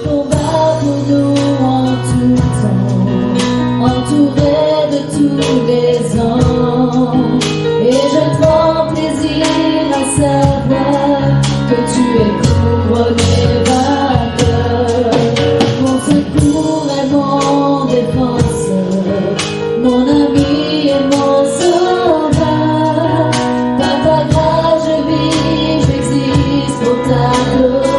combat pour nous en tout temps, entouré de tous les ans. Et je prends plaisir à savoir que tu es couronné vainqueur. Mon secours est mon défenseur, mon ami et mon sauveur. Par ta grâce je vis, j'existe pour t'adorer.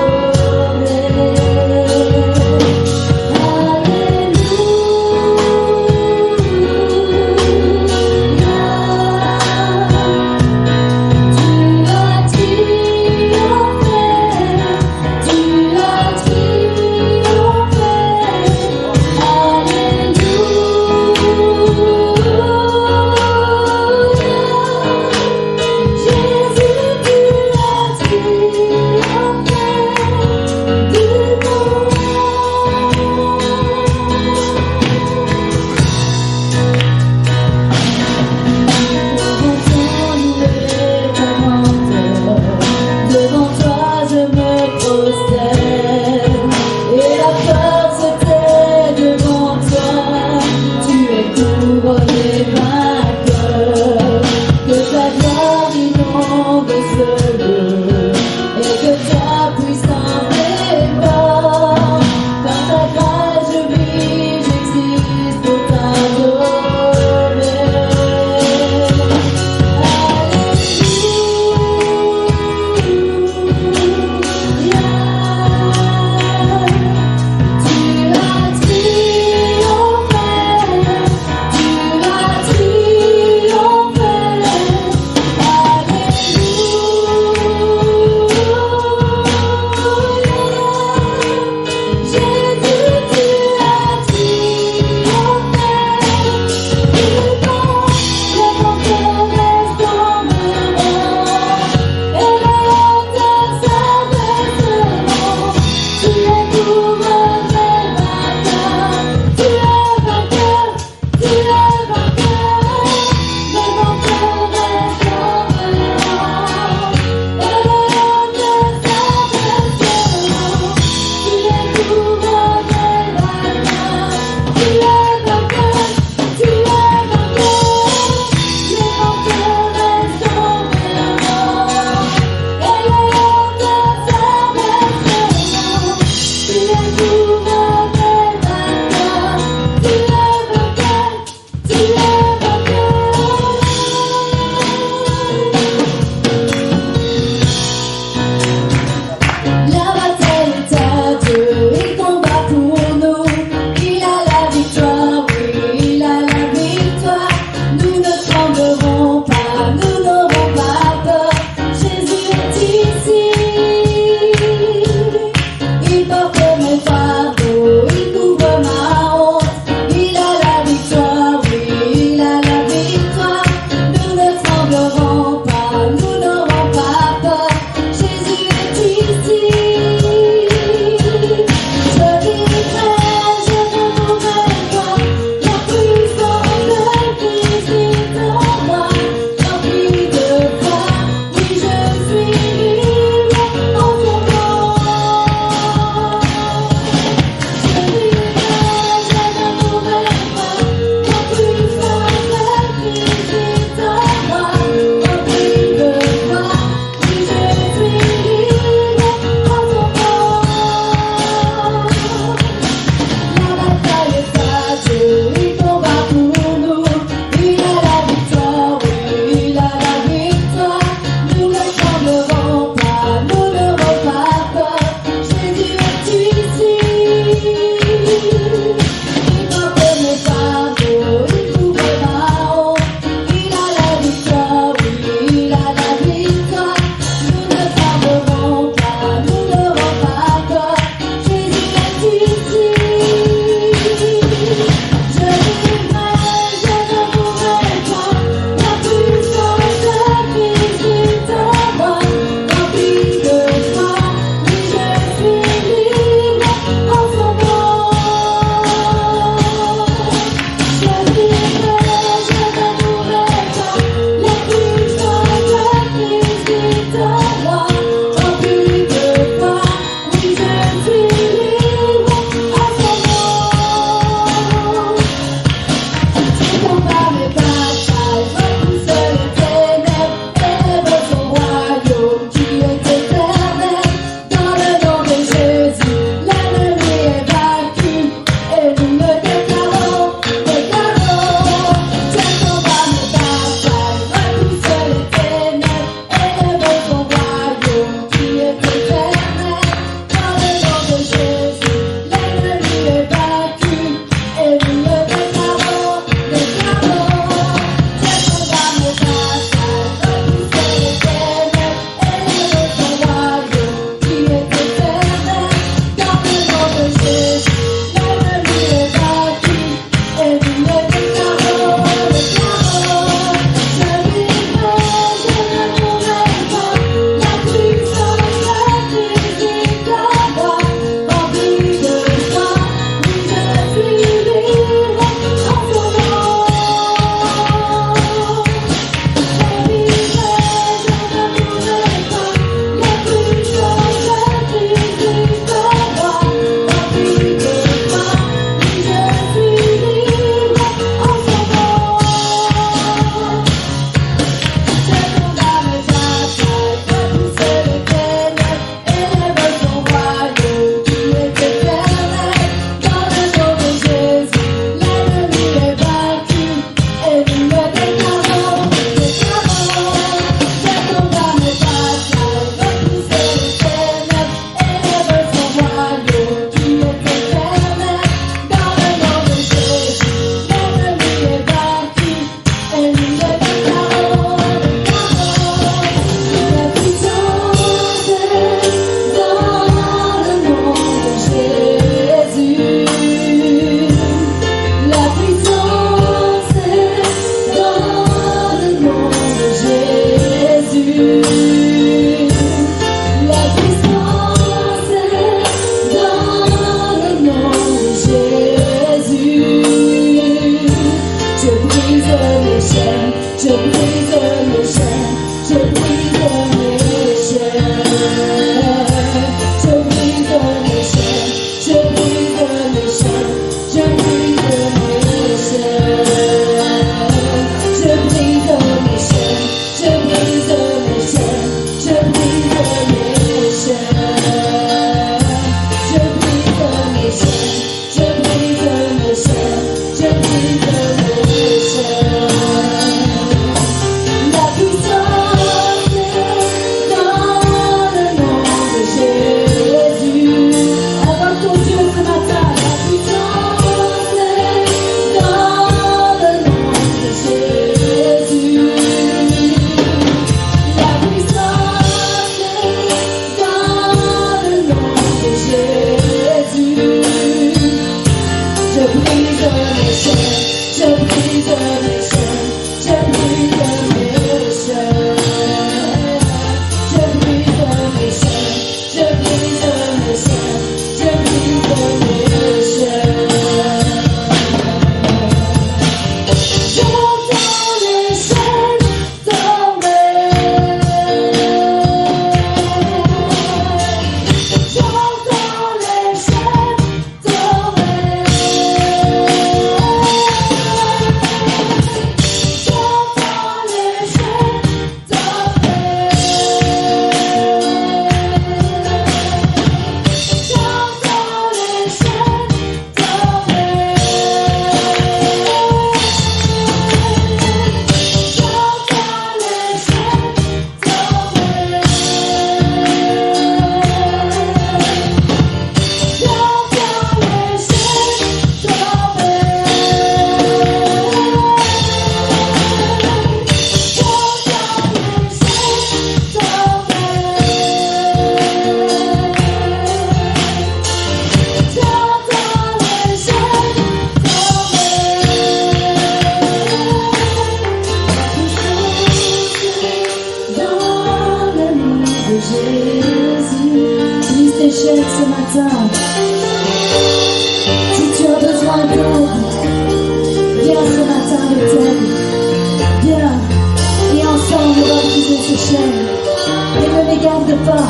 tarde pas.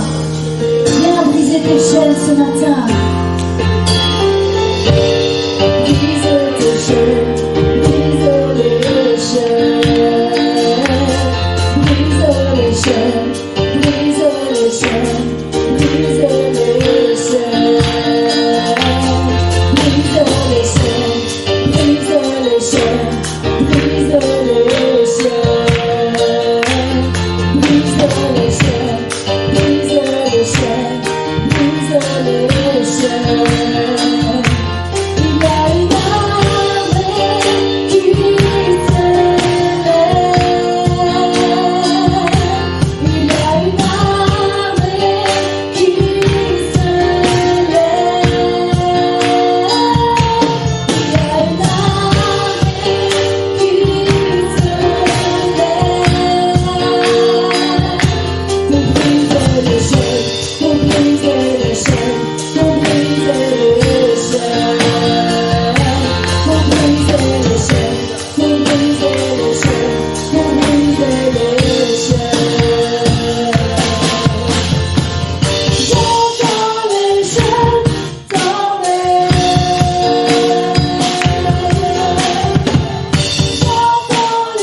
Viens briser tes chaînes ce matin. Brise tes chaînes, brise les chaînes. Brise les chaînes, brise les chaînes, brise les chaînes. Brise les chaînes, brise les chaînes, brise les chaînes. Brise les chaînes, brise les chaînes, brise les chaînes. Il y a une armée qui s'élève. Il y a une armée qui s'élève. Il y a une armée qui s'élève. Pour briser les chaînes, pour briser les chaînes, pour briser les chaînes. Pour briser les chaînes, pour briser les chaînes, j'entends les chaînes tomber. J'entends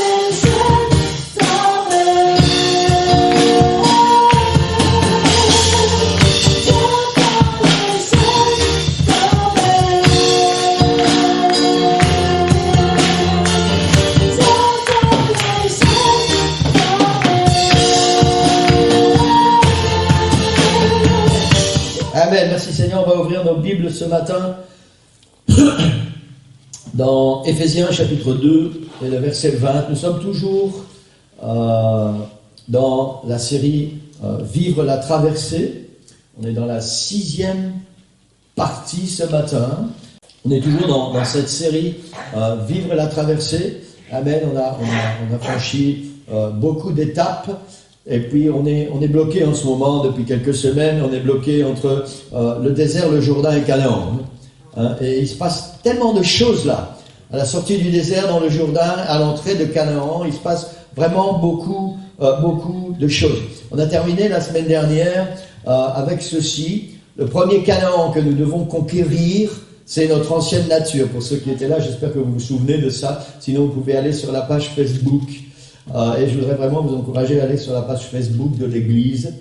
les chaînes tomber. Amen. Merci Seigneur. On va ouvrir nos Bibles ce matin dans Éphésiens chapitre 2 et le verset 20. Nous sommes toujours dans la série Vivre la traversée. On est dans la 6e partie ce matin. On est toujours dans cette série Vivre la traversée. Amen. On a franchi beaucoup d'étapes. Et puis on est bloqué en ce moment depuis quelques semaines. On est bloqué entre le désert, le Jourdain et Canaan. Hein, et il se passe tellement de choses là. À la sortie du désert, dans le Jourdain, à l'entrée de Canaan, il se passe vraiment beaucoup de choses. On a terminé la semaine dernière avec ceci. Le premier Canaan que nous devons conquérir, c'est notre ancienne nature. Pour ceux qui étaient là, j'espère que vous vous souvenez de ça. Sinon, vous pouvez aller sur la page Facebook. Et je voudrais vraiment vous encourager à aller sur la page Facebook de l'Église.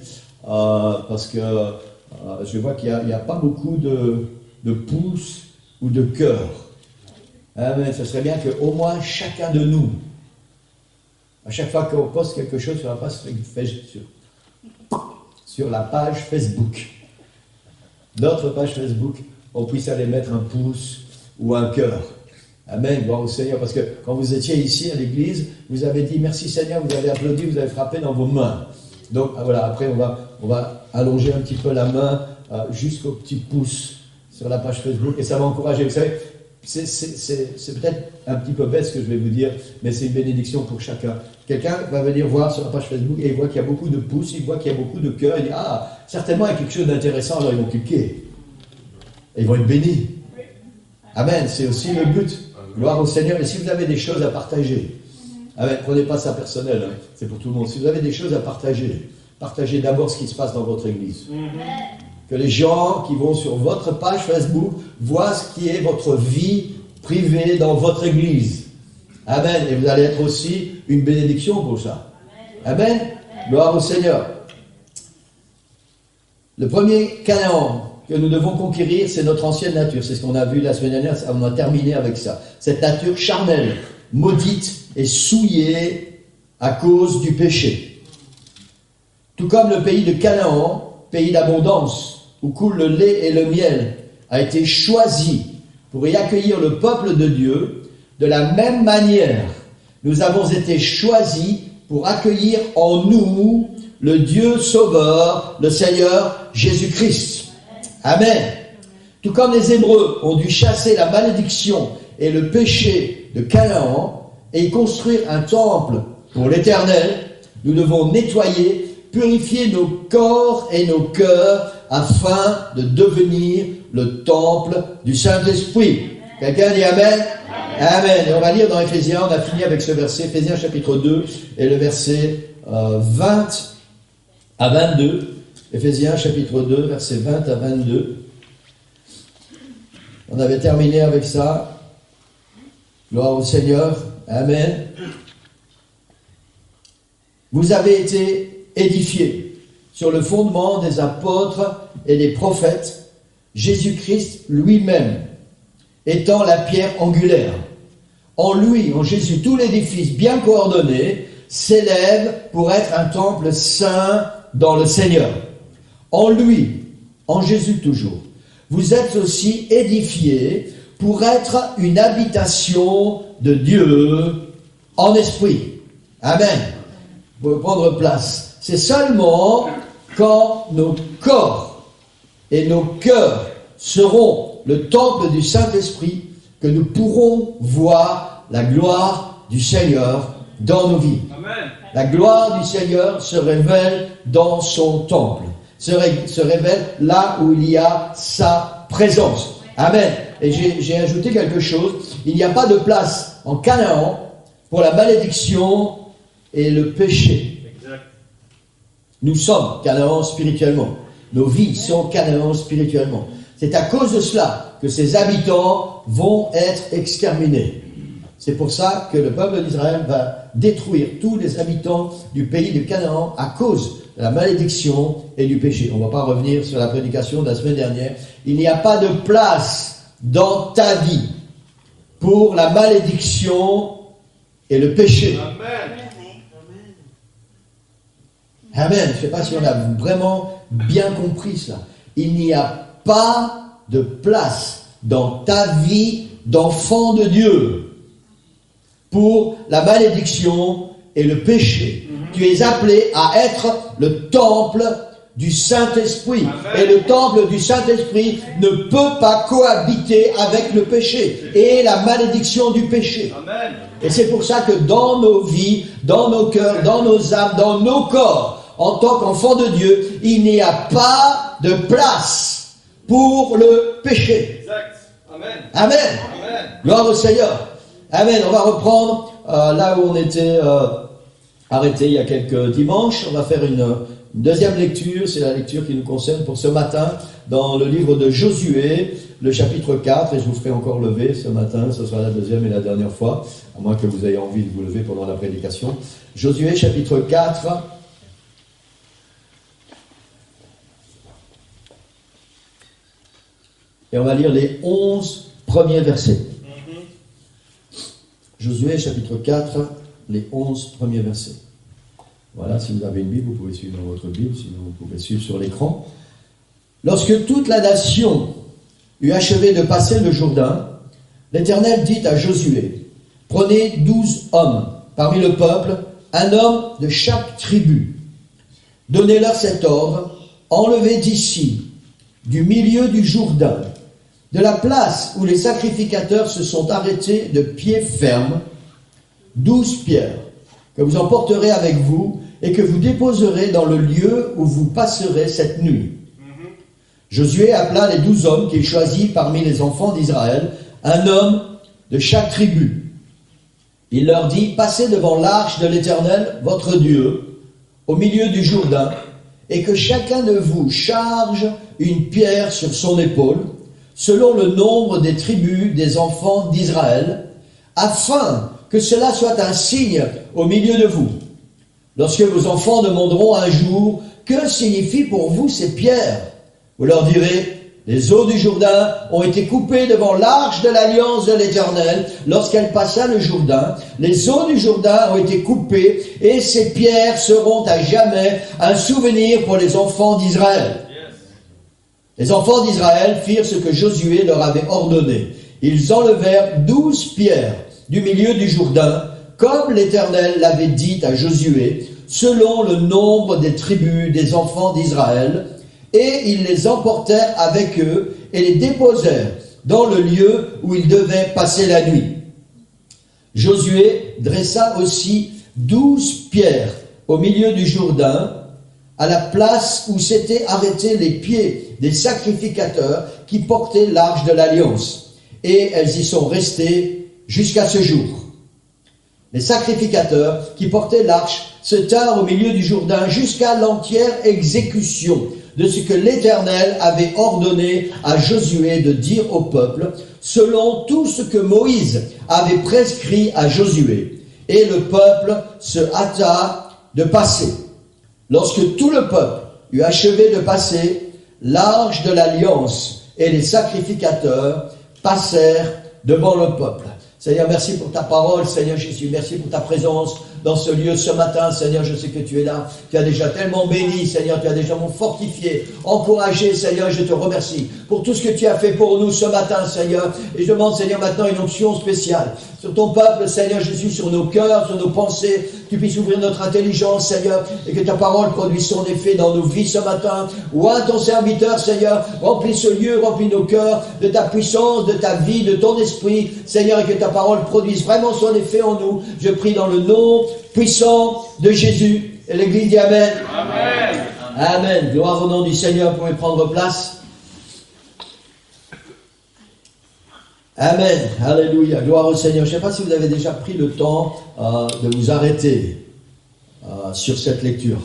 Parce que je vois qu'il n'y a pas beaucoup de pouces ou de cœurs. Mais ce serait bien qu'au moins chacun de nous, à chaque fois qu'on poste quelque chose sur la page Facebook, notre page Facebook, on puisse aller mettre un pouce ou un cœur. Amen, gloire au Seigneur, parce que quand vous étiez ici à l'église, vous avez dit merci Seigneur, vous avez applaudi, vous avez frappé dans vos mains. Donc voilà, après on va allonger un petit peu la main jusqu'au petit pouce sur la page Facebook et ça va encourager. Vous savez, c'est peut-être un petit peu bête ce que je vais vous dire, mais c'est une bénédiction pour chacun. Quelqu'un va venir voir sur la page Facebook et il voit qu'il y a beaucoup de pouces, il voit qu'il y a beaucoup de cœurs, il dit ah, certainement il y a quelque chose d'intéressant, alors ils vont cliquer. Et ils vont être bénis. Amen, c'est aussi le but. Gloire au Seigneur. Et si vous avez des choses à partager, amen, prenez pas ça personnel, hein, c'est pour tout le monde. Si vous avez des choses à partager, partagez d'abord ce qui se passe dans votre église. Que les gens qui vont sur votre page Facebook voient ce qui est votre vie privée dans votre église. Amen. Et vous allez être aussi une bénédiction pour ça. Amen. Gloire au Seigneur. Le premier Canaan que nous devons conquérir, c'est notre ancienne nature. C'est ce qu'on a vu la semaine dernière, on a terminé avec ça. Cette nature charnelle, maudite et souillée à cause du péché. Tout comme le pays de Canaan, pays d'abondance, où coule le lait et le miel, a été choisi pour y accueillir le peuple de Dieu, de la même manière, nous avons été choisis pour accueillir en nous le Dieu sauveur, le Seigneur Jésus-Christ. Amen. Tout comme les Hébreux ont dû chasser la malédiction et le péché de Canaan et y construire un temple pour l'Éternel, nous devons nettoyer, purifier nos corps et nos cœurs afin de devenir le temple du Saint-Esprit. Quelqu'un dit Amen? Amen. Et on va lire dans Éphésiens, on a fini avec ce verset, Éphésiens chapitre 2 et le verset 20 à 22. Éphésiens chapitre 2, versets 20 à 22. On avait terminé avec ça. Gloire au Seigneur. Amen. Vous avez été édifiés sur le fondement des apôtres et des prophètes, Jésus-Christ lui-même étant la pierre angulaire. En lui, en Jésus, tout l'édifice bien coordonné s'élève pour être un temple saint dans le Seigneur. En lui, en Jésus toujours, vous êtes aussi édifiés pour être une habitation de Dieu en esprit. Amen. Vous pouvez prendre place. C'est seulement quand nos corps et nos cœurs seront le temple du Saint-Esprit que nous pourrons voir la gloire du Seigneur dans nos vies. Amen. La gloire du Seigneur se révèle dans son temple, se révèle là où il y a sa présence. Amen. Et j'ai ajouté quelque chose. Il n'y a pas de place en Canaan pour la malédiction et le péché. Exact. Nous sommes Canaan spirituellement. Nos vies sont Canaan spirituellement. C'est à cause de cela que ces habitants vont être exterminés. C'est pour ça que le peuple d'Israël va détruire tous les habitants du pays de Canaan à cause de la malédiction et du péché. On ne va pas revenir sur la prédication de la semaine dernière. Il n'y a pas de place dans ta vie pour la malédiction et le péché. Amen. Amen. Je ne sais pas si on a vraiment bien compris cela. Il n'y a pas de place dans ta vie d'enfant de Dieu pour la malédiction et le péché. Tu es appelé à être le temple du Saint-Esprit. Amen. Et le temple du Saint-Esprit ne peut pas cohabiter avec le péché et la malédiction du péché. Amen. Et c'est pour ça que dans nos vies, dans nos cœurs, dans nos âmes, dans nos corps, en tant qu'enfants de Dieu, il n'y a pas de place pour le péché. Exact. Amen. Amen. Amen. Gloire au Seigneur. Amen. On va reprendre là où on était arrêté il y a quelques dimanches. On va faire une deuxième lecture. C'est la lecture qui nous concerne pour ce matin dans le livre de Josué, le chapitre 4. Et je vous ferai encore lever ce matin. Ce sera la deuxième et la dernière fois, à moins que vous ayez envie de vous lever pendant la prédication. Josué, chapitre 4. Et on va lire les 11 premiers versets. Josué chapitre 4, les 11 premiers versets. Voilà, si vous avez une Bible, vous pouvez suivre dans votre Bible, sinon vous pouvez suivre sur l'écran. Lorsque toute la nation eut achevé de passer le Jourdain, l'Éternel dit à Josué, prenez 12 hommes parmi le peuple, un homme de chaque tribu. Donnez-leur cet ordre, enlevez d'ici, du milieu du Jourdain, de la place où les sacrificateurs se sont arrêtés de pied ferme, 12 pierres, que vous emporterez avec vous et que vous déposerez dans le lieu où vous passerez cette nuit. Josué appela les 12 hommes qu'il choisit parmi les enfants d'Israël, un homme de chaque tribu. Il leur dit, passez devant l'arche de l'Éternel, votre Dieu, au milieu du Jourdain, et que chacun de vous charge une pierre sur son épaule, selon le nombre des tribus des enfants d'Israël, afin que cela soit un signe au milieu de vous. Lorsque vos enfants demanderont un jour, que signifient pour vous ces pierres? Vous leur direz, les eaux du Jourdain ont été coupées devant l'arche de l'alliance de l'Éternel lorsqu'elle passa le Jourdain. Les eaux du Jourdain ont été coupées et ces pierres seront à jamais un souvenir pour les enfants d'Israël. Les enfants d'Israël firent ce que Josué leur avait ordonné. Ils enlevèrent 12 pierres du milieu du Jourdain, comme l'Éternel l'avait dit à Josué, selon le nombre des tribus des enfants d'Israël, et ils les emportèrent avec eux et les déposèrent dans le lieu où ils devaient passer la nuit. Josué dressa aussi 12 pierres au milieu du Jourdain, à la place où s'étaient arrêtés les pieds des sacrificateurs qui portaient l'arche de l'Alliance. Et elles y sont restées jusqu'à ce jour. Les sacrificateurs qui portaient l'arche se tinrent au milieu du Jourdain jusqu'à l'entière exécution de ce que l'Éternel avait ordonné à Josué de dire au peuple, selon tout ce que Moïse avait prescrit à Josué. Et le peuple se hâta de passer. Lorsque tout le peuple eut achevé de passer, l'arche de l'alliance et les sacrificateurs passèrent devant le peuple. Seigneur, merci pour ta parole, Seigneur Jésus, merci pour ta présence dans ce lieu ce matin, Seigneur, je sais que tu es là, tu as déjà tellement béni, Seigneur, tu as déjà fortifié, encouragé, Seigneur, je te remercie pour tout ce que tu as fait pour nous ce matin, Seigneur, et je demande, Seigneur, maintenant une onction spéciale sur ton peuple, Seigneur Jésus, sur nos cœurs, sur nos pensées, que tu puisses ouvrir notre intelligence, Seigneur, et que ta parole produise son effet dans nos vies ce matin. Oins ton serviteur, Seigneur, remplis ce lieu, remplis nos cœurs de ta puissance, de ta vie, de ton esprit, Seigneur, et que ta parole produise vraiment son effet en nous. Je prie dans le nom puissant de Jésus. Et l'Église dit Amen. Amen. Amen. Gloire au nom du Seigneur. Vous pouvez prendre place. Amen. Alléluia. Gloire au Seigneur. Je ne sais pas si vous avez déjà pris le temps de vous arrêter sur cette lecture.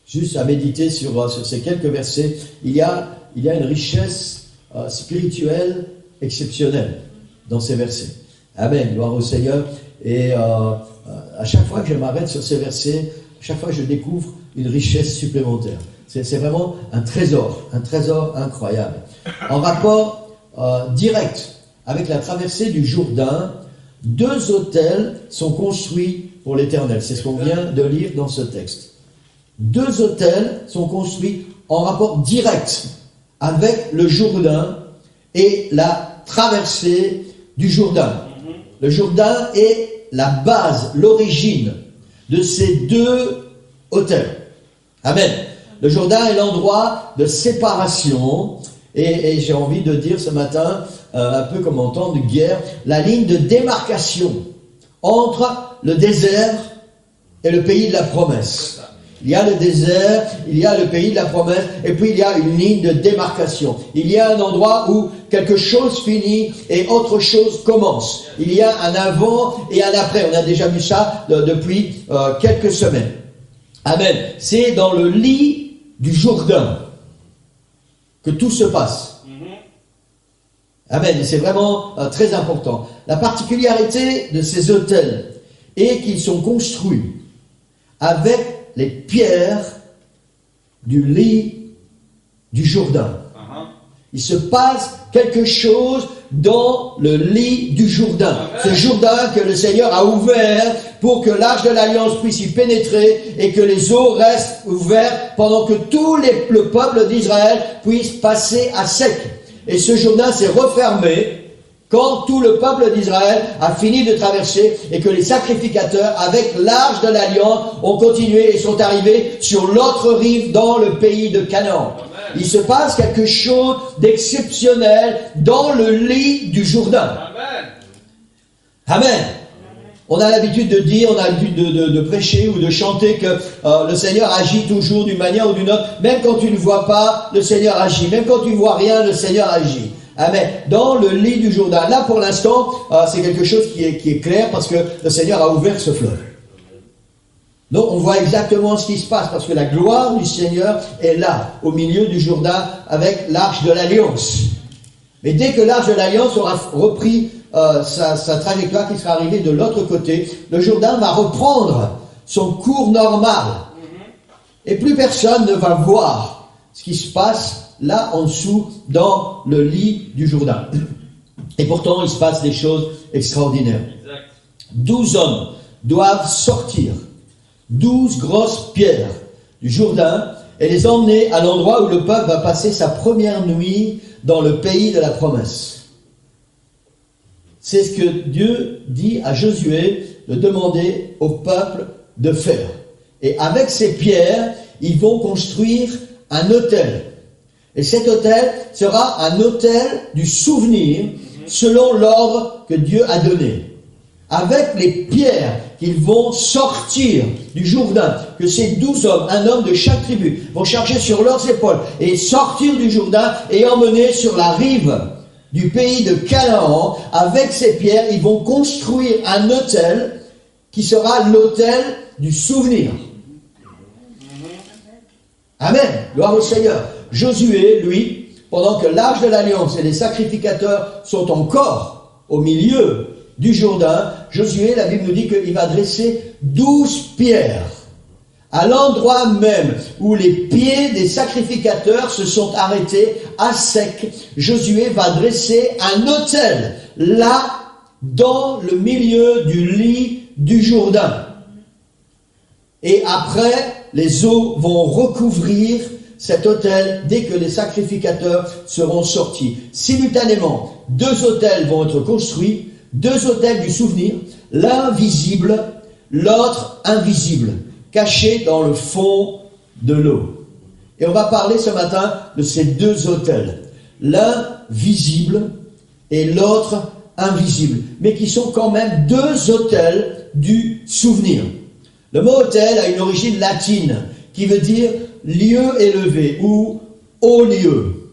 Juste à méditer sur ces quelques versets. Il y a une richesse spirituelle exceptionnelle dans ces versets. Amen. Gloire au Seigneur. Et à chaque fois que je m'arrête sur ces versets, à chaque fois je découvre une richesse supplémentaire. C'est vraiment un trésor incroyable. En rapport direct avec la traversée du Jourdain, 2 autels sont construits pour l'Éternel. C'est ce qu'on vient de lire dans ce texte. 2 autels sont construits en rapport direct avec le Jourdain et la traversée du Jourdain. Le Jourdain est la base, l'origine de ces 2 autels. Amen. Le Jourdain est l'endroit de séparation et j'ai envie de dire ce matin, un peu comme en temps de guerre, la ligne de démarcation entre le désert et le pays de la promesse. Il y a le désert, il y a le pays de la promesse, et puis il y a une ligne de démarcation. Il y a un endroit où quelque chose finit et autre chose commence. Il y a un avant et un après. On a déjà vu ça depuis quelques semaines. Amen. C'est dans le lit du Jourdain que tout se passe. Amen. Et c'est vraiment très important. La particularité de ces autels est qu'ils sont construits avec les pierres du lit du Jourdain. Il se passe quelque chose dans le lit du Jourdain. Ce Jourdain que le Seigneur a ouvert pour que l'arche de l'Alliance puisse y pénétrer et que les eaux restent ouvertes pendant que tout le peuple d'Israël puisse passer à sec. Et ce Jourdain s'est refermé quand tout le peuple d'Israël a fini de traverser et que les sacrificateurs, avec l'arche de l'Alliance, ont continué et sont arrivés sur l'autre rive dans le pays de Canaan. Il se passe quelque chose d'exceptionnel dans le lit du Jourdain. Amen. On a l'habitude de dire, on a l'habitude de prêcher ou de chanter que le Seigneur agit toujours d'une manière ou d'une autre. Même quand tu ne vois pas, le Seigneur agit. Même quand tu ne vois rien, le Seigneur agit. Amen. Dans le lit du Jourdain. Là, pour l'instant, c'est quelque chose qui est clair parce que le Seigneur a ouvert ce fleuve. Donc, on voit exactement ce qui se passe parce que la gloire du Seigneur est là, au milieu du Jourdain, avec l'arche de l'Alliance. Mais dès que l'arche de l'Alliance aura repris sa trajectoire, qui sera arrivée de l'autre côté, le Jourdain va reprendre son cours normal. Et plus personne ne va voir ce qui se passe là en dessous dans le lit du Jourdain. Et pourtant, il se passe des choses extraordinaires. 12 hommes doivent sortir 12 grosses pierres du Jourdain et les emmener à l'endroit où le peuple va passer sa première nuit dans le pays de la promesse. C'est ce que Dieu dit à Josué de demander au peuple de faire. Et avec ces pierres, ils vont construire un autel. Et cet autel sera un autel du souvenir selon l'ordre que Dieu a donné. Avec les pierres qu'ils vont sortir du Jourdain, que ces 12 hommes, un homme de chaque tribu, vont charger sur leurs épaules et sortir du Jourdain et emmener sur la rive du pays de Canaan. Avec ces pierres, ils vont construire un autel qui sera l'autel du souvenir. Amen. Gloire au Seigneur. Josué, lui, pendant que l'arche de l'Alliance et les sacrificateurs sont encore au milieu du Jourdain, Josué, la Bible nous dit qu'il va dresser 12 pierres à l'endroit même où les pieds des sacrificateurs se sont arrêtés à sec. Josué va dresser un autel là, dans le milieu du lit du Jourdain. Et après, les eaux vont recouvrir cet autel dès que les sacrificateurs seront sortis. Simultanément, 2 autels vont être construits, 2 autels du souvenir, l'un visible, l'autre invisible, cachés dans le fond de l'eau. Et on va parler ce matin de ces 2 autels, l'un visible et l'autre invisible, mais qui sont quand même 2 autels du souvenir. Le mot autel a une origine latine qui veut dire lieu élevé ou haut lieu.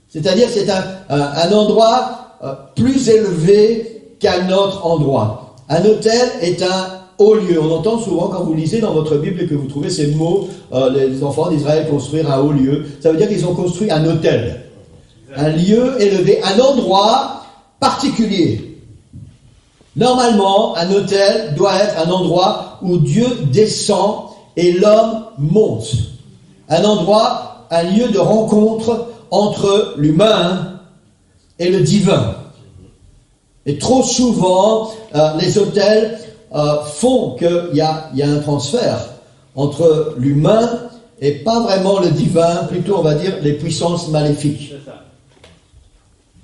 C'est-à-dire c'est un endroit plus élevé qu'un autre endroit. Un autel est un haut lieu. On entend souvent quand vous lisez dans votre Bible et que vous trouvez ces mots, les enfants d'Israël construire un haut lieu. Ça veut dire qu'ils ont construit un autel. Un lieu élevé, un endroit particulier. Normalement, un autel doit être un endroit où Dieu descend et l'homme monte. Un endroit, un lieu de rencontre entre l'humain et le divin. Et trop souvent, les autels font qu'il y a un transfert entre l'humain et pas vraiment le divin, plutôt on va dire les puissances maléfiques.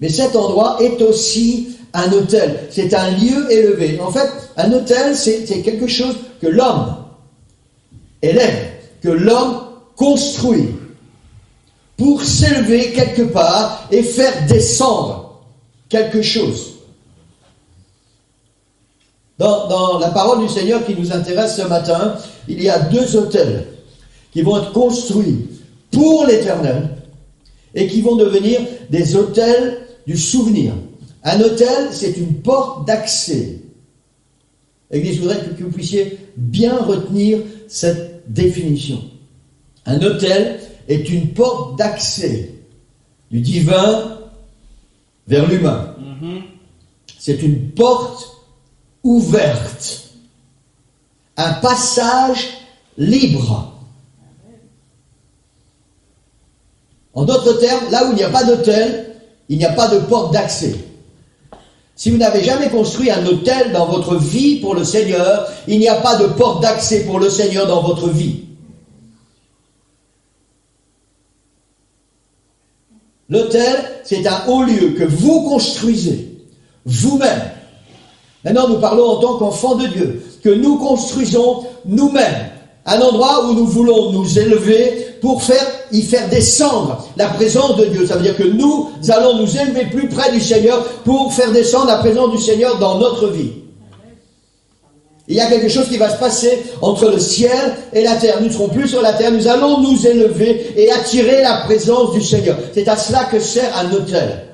Mais cet endroit est aussi un autel. C'est un lieu élevé. En fait, un autel, c'est quelque chose que l'homme élève, que l'homme construit pour s'élever quelque part et faire descendre quelque chose. Dans la parole du Seigneur qui nous intéresse ce matin, il y a 2 autels qui vont être construits pour l'Éternel et qui vont devenir des autels du souvenir. Un autel, c'est une porte d'accès. L'Église voudrait que vous puissiez bien retenir cette définition. Un autel est une porte d'accès du divin vers l'humain. C'est une porte ouverte. Un passage libre. En d'autres termes, là où il n'y a pas d'autel, il n'y a pas de porte d'accès. Si vous n'avez jamais construit un autel dans votre vie pour le Seigneur, il n'y a pas de porte d'accès pour le Seigneur dans votre vie. L'autel, c'est un haut lieu que vous construisez, vous-même. Maintenant, nous parlons en tant qu'enfants de Dieu, que nous construisons nous-mêmes. Un endroit où nous voulons nous élever pour y faire descendre la présence de Dieu. Ça veut dire que nous allons nous élever plus près du Seigneur pour faire descendre la présence du Seigneur dans notre vie. Il y a quelque chose qui va se passer entre le ciel et la terre. Nous ne serons plus sur la terre, nous allons nous élever et attirer la présence du Seigneur. C'est à cela que sert un autel.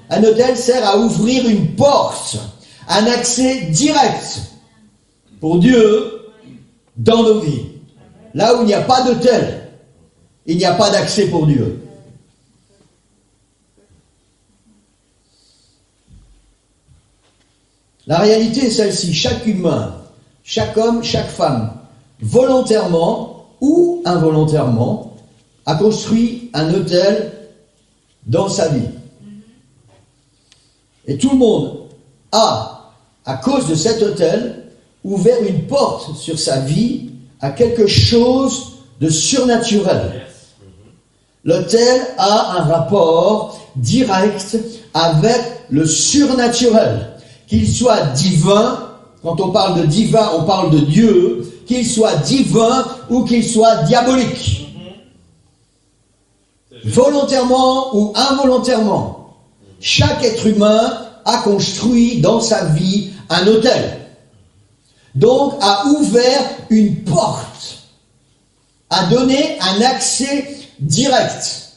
Un autel sert à ouvrir une porte, un accès direct pour Dieu dans nos vies. Là où il n'y a pas d'autel, il n'y a pas d'accès pour Dieu. La réalité est celle-ci. Chaque humain, chaque homme, chaque femme, volontairement ou involontairement, a construit un autel dans sa vie. Et tout le monde a, à cause de cet autel, ouvert une porte sur sa vie à quelque chose de surnaturel. L'autel a un rapport direct avec le surnaturel. Qu'il soit divin, quand on parle de divin, on parle de Dieu, qu'il soit divin ou qu'il soit diabolique. Volontairement ou involontairement, chaque être humain a construit dans sa vie un autel. Donc a ouvert une porte, a donné un accès direct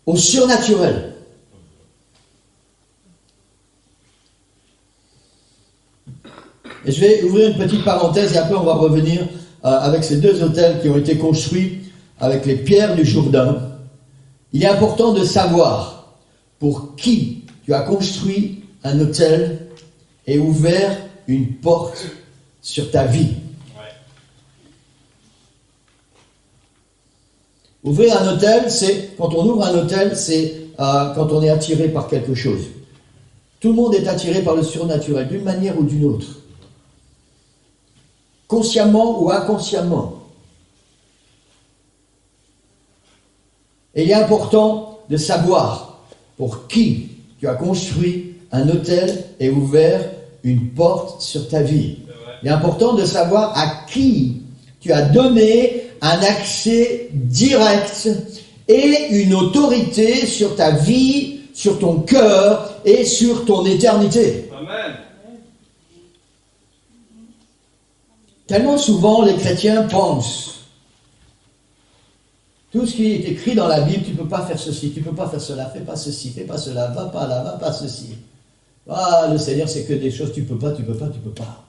au surnaturel. Et je vais ouvrir une petite parenthèse et après on va revenir avec ces 2 autels qui ont été construits avec les pierres du Jourdain, il est important de savoir pour qui tu as construit un autel et ouvert une porte sur ta vie. Ouvrir un autel, quand on ouvre un autel, c'est quand on est attiré par quelque chose. Tout le monde est attiré par le surnaturel, d'une manière ou d'une autre. Consciemment ou inconsciemment. Et il est important de savoir pour qui tu as construit un autel et ouvert une porte sur ta vie. Il est important de savoir à qui tu as donné un accès direct et une autorité sur ta vie, sur ton cœur et sur ton éternité. Amen. Tellement souvent les chrétiens pensent tout ce qui est écrit dans la Bible, tu ne peux pas faire ceci, tu ne peux pas faire cela, fais pas ceci, fais pas cela, va pas là, va pas ceci. Ah, le Seigneur, c'est que des choses, tu peux pas, tu peux pas, tu peux pas.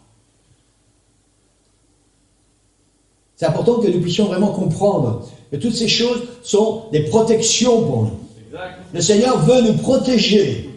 C'est important que nous puissions vraiment comprendre que toutes ces choses sont des protections pour nous. Exact. Le Seigneur veut nous protéger.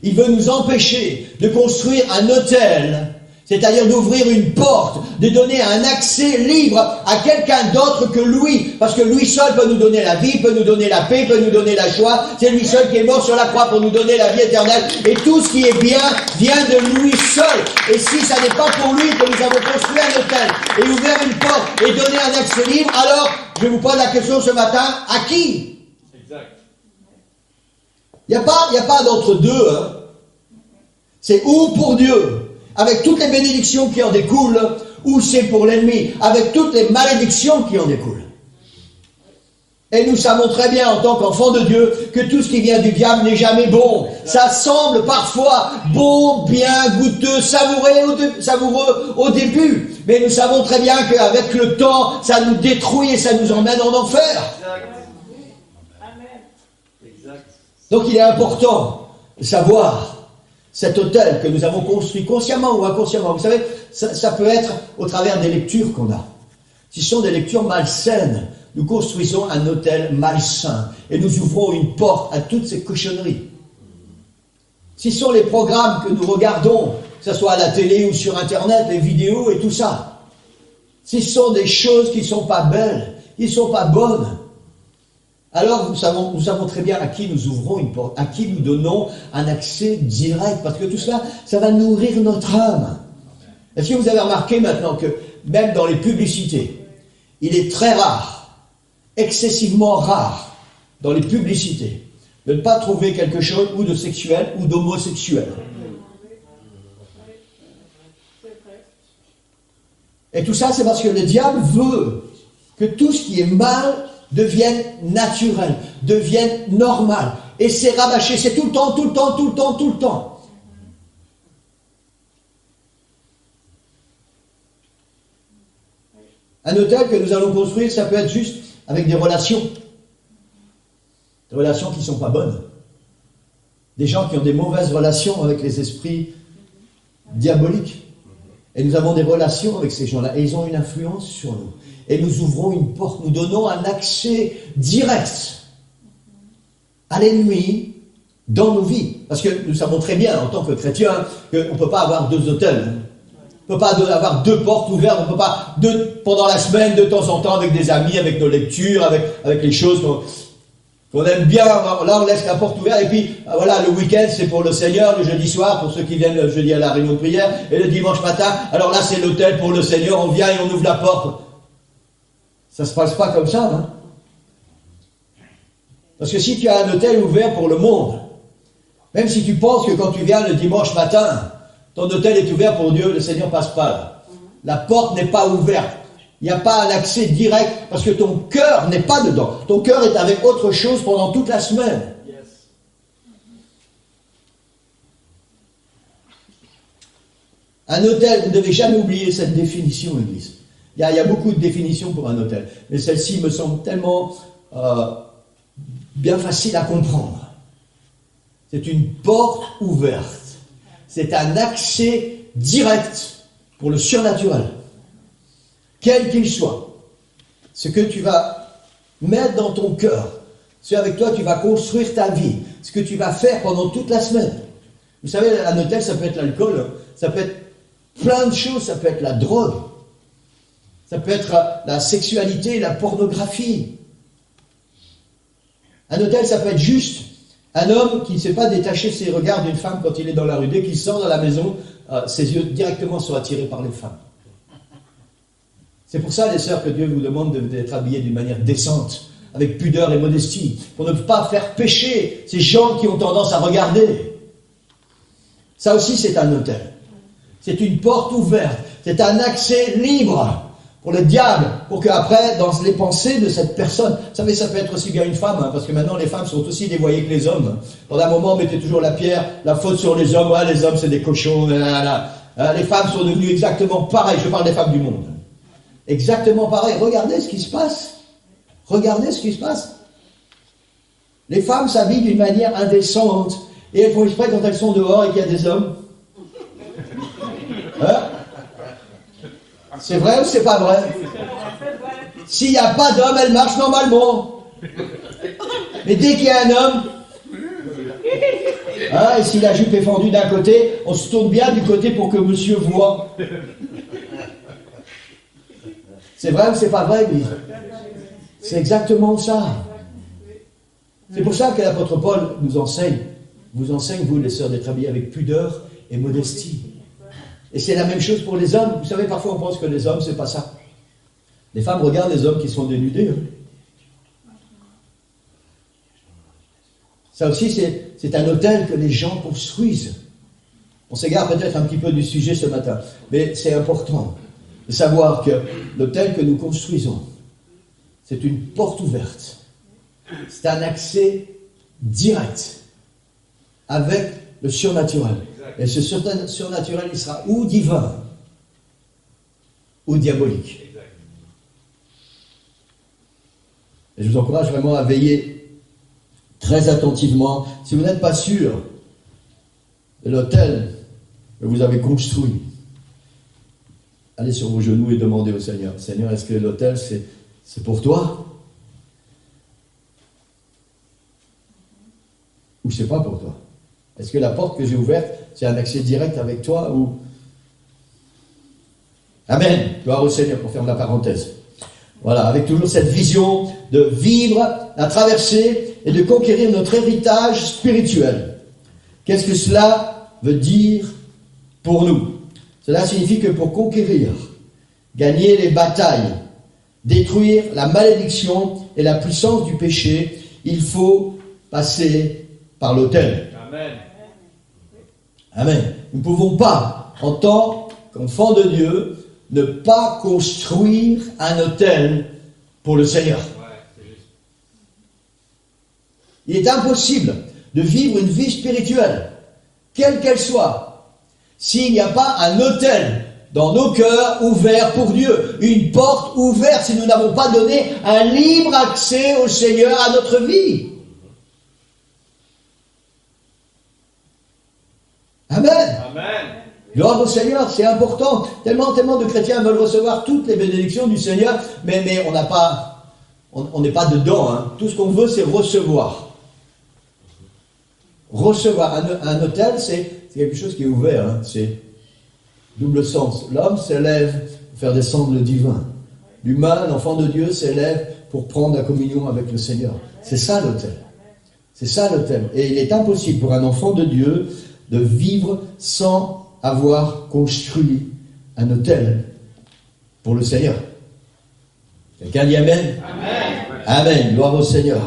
Il veut nous empêcher de construire un autel, c'est-à-dire d'ouvrir une porte, de donner un accès libre à quelqu'un d'autre que lui. Parce que lui seul peut nous donner la vie, peut nous donner la paix, peut nous donner la joie. C'est lui seul qui est mort sur la croix pour nous donner la vie éternelle. Et tout ce qui est bien vient de lui seul. Et si ça n'est pas pour lui que nous avons construit un autel et ouvert une porte et donné un accès libre, alors je vous pose la question ce matin, à qui? Exact. Il n'y a pas d'entre-deux. Hein. C'est ou pour Dieu, avec toutes les bénédictions qui en découlent, ou c'est pour l'ennemi, avec toutes les malédictions qui en découlent. Et nous savons très bien, en tant qu'enfants de Dieu, que tout ce qui vient du diable n'est jamais bon. Ça semble parfois bon, bien, goûteux, savoureux au début. Mais nous savons très bien qu'avec le temps, ça nous détruit et ça nous emmène en enfer. Exact. Donc il est important de savoir cet autel que nous avons construit consciemment ou inconsciemment. Vous savez, ça peut être au travers des lectures qu'on a. Si ce sont des lectures malsaines, nous construisons un autel malsain et nous ouvrons une porte à toutes ces cochonneries. Si ce sont les programmes que nous regardons, que ce soit à la télé ou sur Internet, les vidéos et tout ça, si ce sont des choses qui ne sont pas belles, qui ne sont pas bonnes, alors nous savons très bien à qui nous ouvrons une porte, à qui nous donnons un accès direct, parce que tout cela, ça va nourrir notre âme. Est-ce que vous avez remarqué maintenant que même dans les publicités, il est très rare, excessivement rare, dans les publicités, de ne pas trouver quelque chose ou de sexuel ou d'homosexuel. Et tout ça, c'est parce que le diable veut que tout ce qui est mal devienne naturel, devienne normal. Et c'est rabâché, c'est tout le temps, tout le temps, tout le temps, tout le temps. Un hôtel que nous allons construire, ça peut être juste avec des relations. Des relations qui ne sont pas bonnes. Des gens qui ont des mauvaises relations avec les esprits diaboliques. Et nous avons des relations avec ces gens-là. Et ils ont une influence sur nous. Et nous ouvrons une porte, nous donnons un accès direct à l'ennemi dans nos vies. Parce que nous savons très bien, en tant que chrétiens, qu'on ne peut pas avoir deux hôtels. On ne peut pas avoir deux portes ouvertes. On ne peut pas, pendant la semaine, de temps en temps, avec des amis, avec nos lectures, avec les choses qu'on aime bien. Là, on laisse la porte ouverte. Et puis, voilà, le week-end, c'est pour le Seigneur. Le jeudi soir, pour ceux qui viennent le jeudi à la réunion de prière. Et le dimanche matin, alors là, c'est l'hôtel pour le Seigneur. On vient et on ouvre la porte. Ça ne se passe pas comme ça, hein? Parce que si tu as un hôtel ouvert pour le monde, même si tu penses que quand tu viens le dimanche matin, ton hôtel est ouvert pour Dieu, le Seigneur ne passe pas là. La porte n'est pas ouverte. Il n'y a pas un accès direct parce que ton cœur n'est pas dedans. Ton cœur est avec autre chose pendant toute la semaine. Yes. Un hôtel, vous ne devez jamais oublier cette définition, Église. Il y a beaucoup de définitions pour un hôtel, mais celle-ci me semble tellement bien facile à comprendre. C'est une porte ouverte. C'est un accès direct pour le surnaturel, quel qu'il soit. Ce que tu vas mettre dans ton cœur. C'est avec toi tu vas construire ta vie, ce que tu vas faire pendant toute la semaine. Vous savez, un hôtel, ça peut être l'alcool, ça peut être plein de choses, ça peut être la drogue, ça peut être la sexualité, la pornographie. Un hôtel, ça peut être juste un homme qui ne sait pas détacher ses regards d'une femme quand il est dans la rue. Dès qu'il sort de la maison, ses yeux directement sont attirés par les femmes. C'est pour ça, les sœurs, que Dieu vous demande d'être habillées d'une manière décente, avec pudeur et modestie, pour ne pas faire pécher ces gens qui ont tendance à regarder. Ça aussi, c'est un hôtel. C'est une porte ouverte. C'est un accès libre pour le diable, pour qu'après, dans les pensées de cette personne, vous savez, ça peut être aussi bien une femme, parce que maintenant les femmes sont aussi dévoyées que les hommes. Pendant un moment, on mettait toujours la faute sur les hommes. Ouais, les hommes, c'est des cochons. Les femmes sont devenues exactement pareilles. Je parle des femmes du monde. Exactement pareil. Regardez ce qui se passe. Regardez ce qui se passe. Les femmes s'habillent d'une manière indécente. Et elles font exprès quand elles sont dehors et qu'il y a des hommes. Hein? C'est vrai ou c'est pas vrai? S'il n'y a pas d'homme, elle marche normalement. Mais dès qu'il y a un homme, hein, et si la jupe est fendue d'un côté, on se tourne bien du côté pour que monsieur voit. C'est vrai ou c'est pas vrai, Église? C'est exactement ça. C'est pour ça que l'apôtre Paul nous enseigne, vous enseigne, vous les sœurs, d'être habillés avec pudeur et modestie. Et c'est la même chose pour les hommes. Vous savez, parfois on pense que les hommes, c'est pas ça. Les femmes regardent les hommes qui sont dénudés. Hein. Ça aussi, c'est un hôtel que les gens construisent. On s'égare peut-être un petit peu du sujet ce matin, mais c'est important de savoir que l'hôtel que nous construisons, c'est une porte ouverte. C'est un accès direct avec le surnaturel. Et ce surnaturel, il sera ou divin, ou diabolique. Et je vous encourage vraiment à veiller très attentivement. Si vous n'êtes pas sûr de l'autel que vous avez construit, allez sur vos genoux et demandez au Seigneur, Seigneur, est-ce que l'autel, c'est pour toi? Ou c'est pas pour toi? Est-ce que la porte que j'ai ouverte, c'est un accès direct avec toi ou... Amen. Gloire au Seigneur. On ferme la parenthèse. Voilà, avec toujours cette vision de vivre la traversée et de conquérir notre héritage spirituel. Qu'est-ce que cela veut dire pour nous? Cela signifie que pour conquérir, gagner les batailles, détruire la malédiction et la puissance du péché, il faut passer par l'autel. Amen. Amen. Nous ne pouvons pas, en tant qu'enfants de Dieu, ne pas construire un autel pour le Seigneur. Il est impossible de vivre une vie spirituelle, quelle qu'elle soit, s'il n'y a pas un autel dans nos cœurs ouvert pour Dieu, une porte ouverte, si nous n'avons pas donné un libre accès au Seigneur à notre vie. Amen. Amen. Gloire au Seigneur, c'est important. Tellement de chrétiens veulent recevoir toutes les bénédictions du Seigneur, mais on n'est pas dedans. Hein. Tout ce qu'on veut, c'est recevoir. Recevoir. Un autel, c'est quelque chose qui est ouvert. Hein. C'est double sens. L'homme s'élève pour faire descendre le divin. L'humain, l'enfant de Dieu, s'élève pour prendre la communion avec le Seigneur. C'est ça l'autel. C'est ça l'autel. Et il est impossible pour un enfant de Dieu de vivre sans avoir construit un autel pour le Seigneur. Quelqu'un dit Amen? Amen. Amen. Gloire au Seigneur.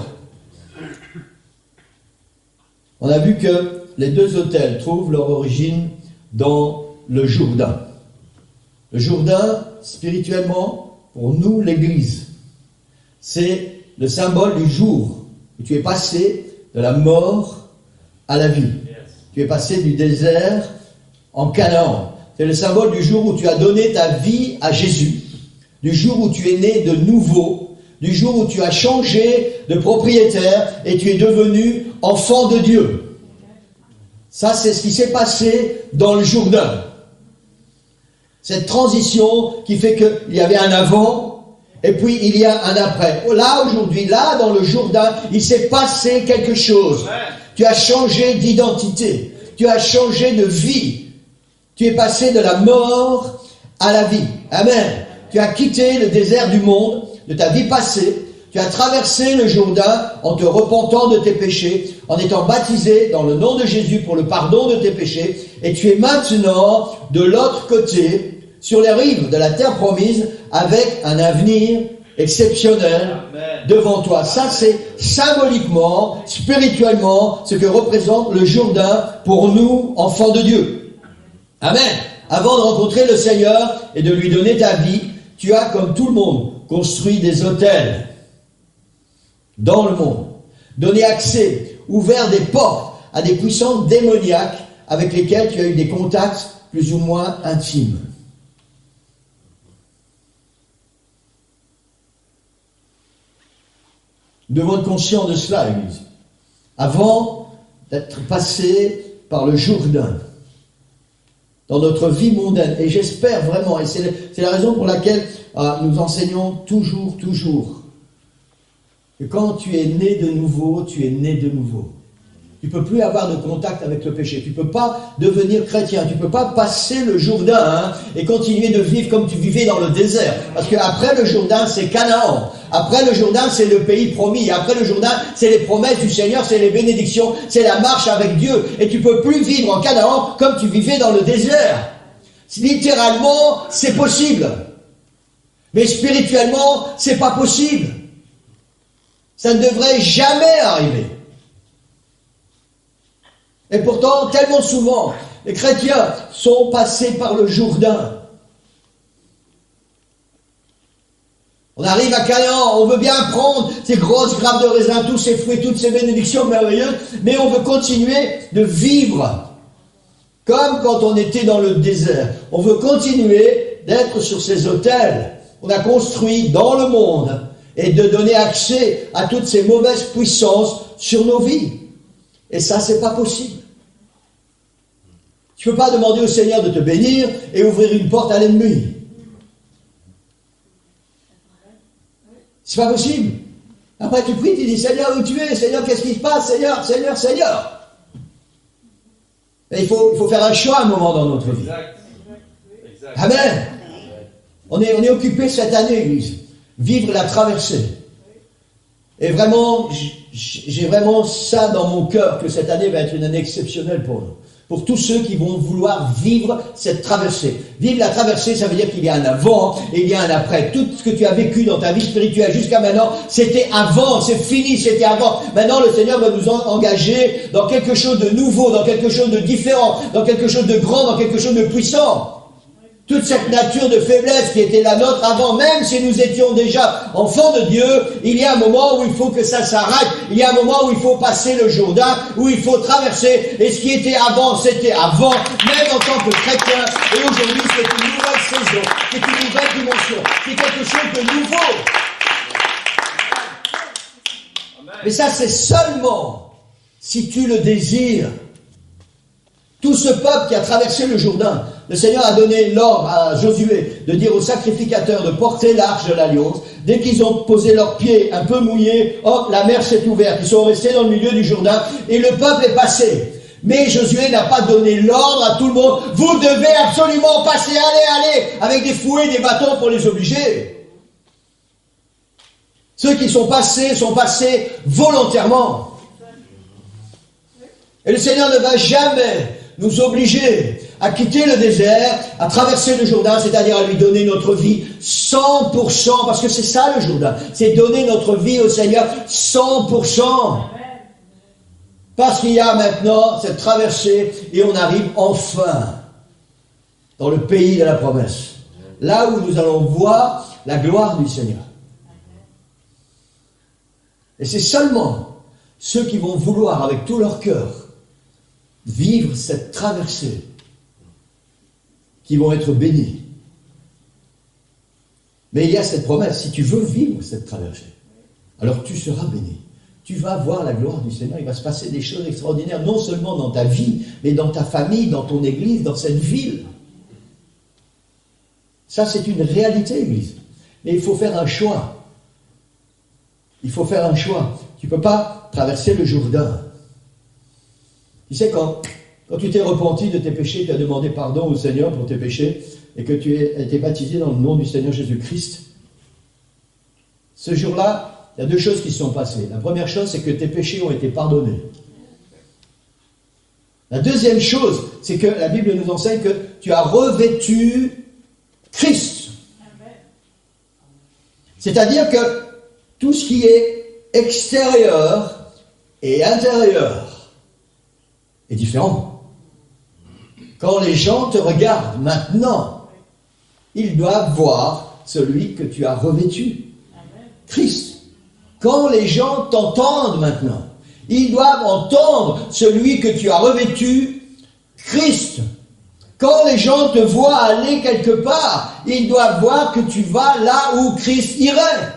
On a vu que les deux autels trouvent leur origine dans le Jourdain. Le Jourdain, spirituellement, pour nous, l'Église, c'est le symbole du jour où tu es passé de la mort à la vie. Tu es passé du désert en Canaan. C'est le symbole du jour où tu as donné ta vie à Jésus, du jour où tu es né de nouveau, du jour où tu as changé de propriétaire et tu es devenu enfant de Dieu. Ça, c'est ce qui s'est passé dans le Jourdain. Cette transition qui fait qu'il y avait un avant Et puis il y a un après. Là aujourd'hui, là dans le Jourdain, il s'est passé quelque chose. Tu as changé d'identité. Tu as changé de vie. Tu es passé de la mort à la vie. Amen. Tu as quitté le désert du monde, de ta vie passée. Tu as traversé le Jourdain en te repentant de tes péchés, en étant baptisé dans le nom de Jésus pour le pardon de tes péchés. Et tu es maintenant de l'autre côté, sur les rives de la terre promise, avec un avenir exceptionnel devant toi. Ça, c'est symboliquement, spirituellement, ce que représente le Jourdain pour nous, enfants de Dieu. Amen. Avant de rencontrer le Seigneur et de lui donner ta vie, tu as, comme tout le monde, construit des hôtels dans le monde, donné accès, ouvert des portes à des puissances démoniaques avec lesquelles tu as eu des contacts plus ou moins intimes. Nous devons être conscients de cela, Église. Avant d'être passé par le Jourdain, dans notre vie mondaine, et j'espère vraiment, et c'est la raison pour laquelle nous enseignons toujours, que quand tu es né de nouveau, tu es né de nouveau. Tu ne peux plus avoir de contact avec le péché. Tu ne peux pas devenir chrétien. Tu ne peux pas passer le Jourdain et continuer de vivre comme tu vivais dans le désert. Parce qu'après le Jourdain, c'est Canaan. Après le Jourdain, c'est le pays promis. Après le Jourdain, c'est les promesses du Seigneur, c'est les bénédictions, c'est la marche avec Dieu. Et tu ne peux plus vivre en Canaan comme tu vivais dans le désert. Littéralement, c'est possible. Mais spirituellement, c'est pas possible. Ça ne devrait jamais arriver. Et pourtant, tellement souvent, les chrétiens sont passés par le Jourdain. On arrive à Canaan, on veut bien prendre ces grosses grappes de raisin, tous ces fruits, toutes ces bénédictions merveilleuses, mais on veut continuer de vivre comme quand on était dans le désert. On veut continuer d'être sur ces autels qu'on a construits dans le monde et de donner accès à toutes ces mauvaises puissances sur nos vies. Et ça, c'est pas possible. Tu ne peux pas demander au Seigneur de te bénir et ouvrir une porte à l'ennemi. C'est pas possible. Après, tu pries, tu dis, Seigneur, où tu es? Seigneur, qu'est-ce qui se passe? Seigneur, Seigneur, Seigneur. Et il faut faire un choix à un moment dans notre vie. Exact. Amen. On est occupé cette année, Église. Vivre la traversée. Et vraiment, j'ai vraiment ça dans mon cœur, que cette année va être une année exceptionnelle pour nous. Pour tous ceux qui vont vouloir vivre cette traversée. Vivre la traversée, ça veut dire qu'il y a un avant et il y a un après. Tout ce que tu as vécu dans ta vie spirituelle jusqu'à maintenant, c'était avant, c'est fini, c'était avant. Maintenant, le Seigneur va nous engager dans quelque chose de nouveau, dans quelque chose de différent, dans quelque chose de grand, dans quelque chose de puissant. Toute cette nature de faiblesse qui était la nôtre avant, même si nous étions déjà enfants de Dieu, il y a un moment où il faut que ça s'arrête. Il y a un moment où il faut passer le Jourdain, où il faut traverser. Et ce qui était avant, c'était avant, même en tant que chrétien. Et aujourd'hui, c'est une nouvelle saison, c'est une nouvelle dimension, c'est quelque chose de nouveau. Mais ça, c'est seulement si tu le désires. Tout ce peuple qui a traversé le Jourdain, le Seigneur a donné l'ordre à Josué de dire aux sacrificateurs de porter l'arche de l'alliance. Dès qu'ils ont posé leurs pieds un peu mouillés, hop, la mer s'est ouverte. Ils sont restés dans le milieu du Jourdain et le peuple est passé. Mais Josué n'a pas donné l'ordre à tout le monde. Vous devez absolument passer, allez, avec des fouets, des bâtons pour les obliger. Ceux qui sont passés volontairement. Et le Seigneur ne va jamais nous obliger à quitter le désert, à traverser le Jourdain, c'est-à-dire à lui donner notre vie 100%, parce que c'est ça le Jourdain, c'est donner notre vie au Seigneur 100%. Parce qu'il y a maintenant cette traversée et on arrive enfin dans le pays de la promesse, là où nous allons voir la gloire du Seigneur. Et c'est seulement ceux qui vont vouloir avec tout leur cœur vivre cette traversée qui vont être bénis. Mais il y a cette promesse, si tu veux vivre cette traversée, alors tu seras béni. Tu vas voir la gloire du Seigneur, il va se passer des choses extraordinaires, non seulement dans ta vie, mais dans ta famille, dans ton église, dans cette ville. Ça, c'est une réalité, Église. Mais il faut faire un choix. Il faut faire un choix. Tu ne peux pas traverser le Jourdain. Tu sais, quand tu t'es repenti de tes péchés, tu as demandé pardon au Seigneur pour tes péchés, et que tu as été baptisé dans le nom du Seigneur Jésus-Christ, ce jour-là, il y a deux choses qui se sont passées. La première chose, c'est que tes péchés ont été pardonnés. La deuxième chose, c'est que la Bible nous enseigne que tu as revêtu Christ. C'est-à-dire que tout ce qui est extérieur et intérieur est différent. Quand les gens te regardent maintenant, ils doivent voir celui que tu as revêtu, Christ. Quand les gens t'entendent maintenant, ils doivent entendre celui que tu as revêtu, Christ. Quand les gens te voient aller quelque part, ils doivent voir que tu vas là où Christ irait.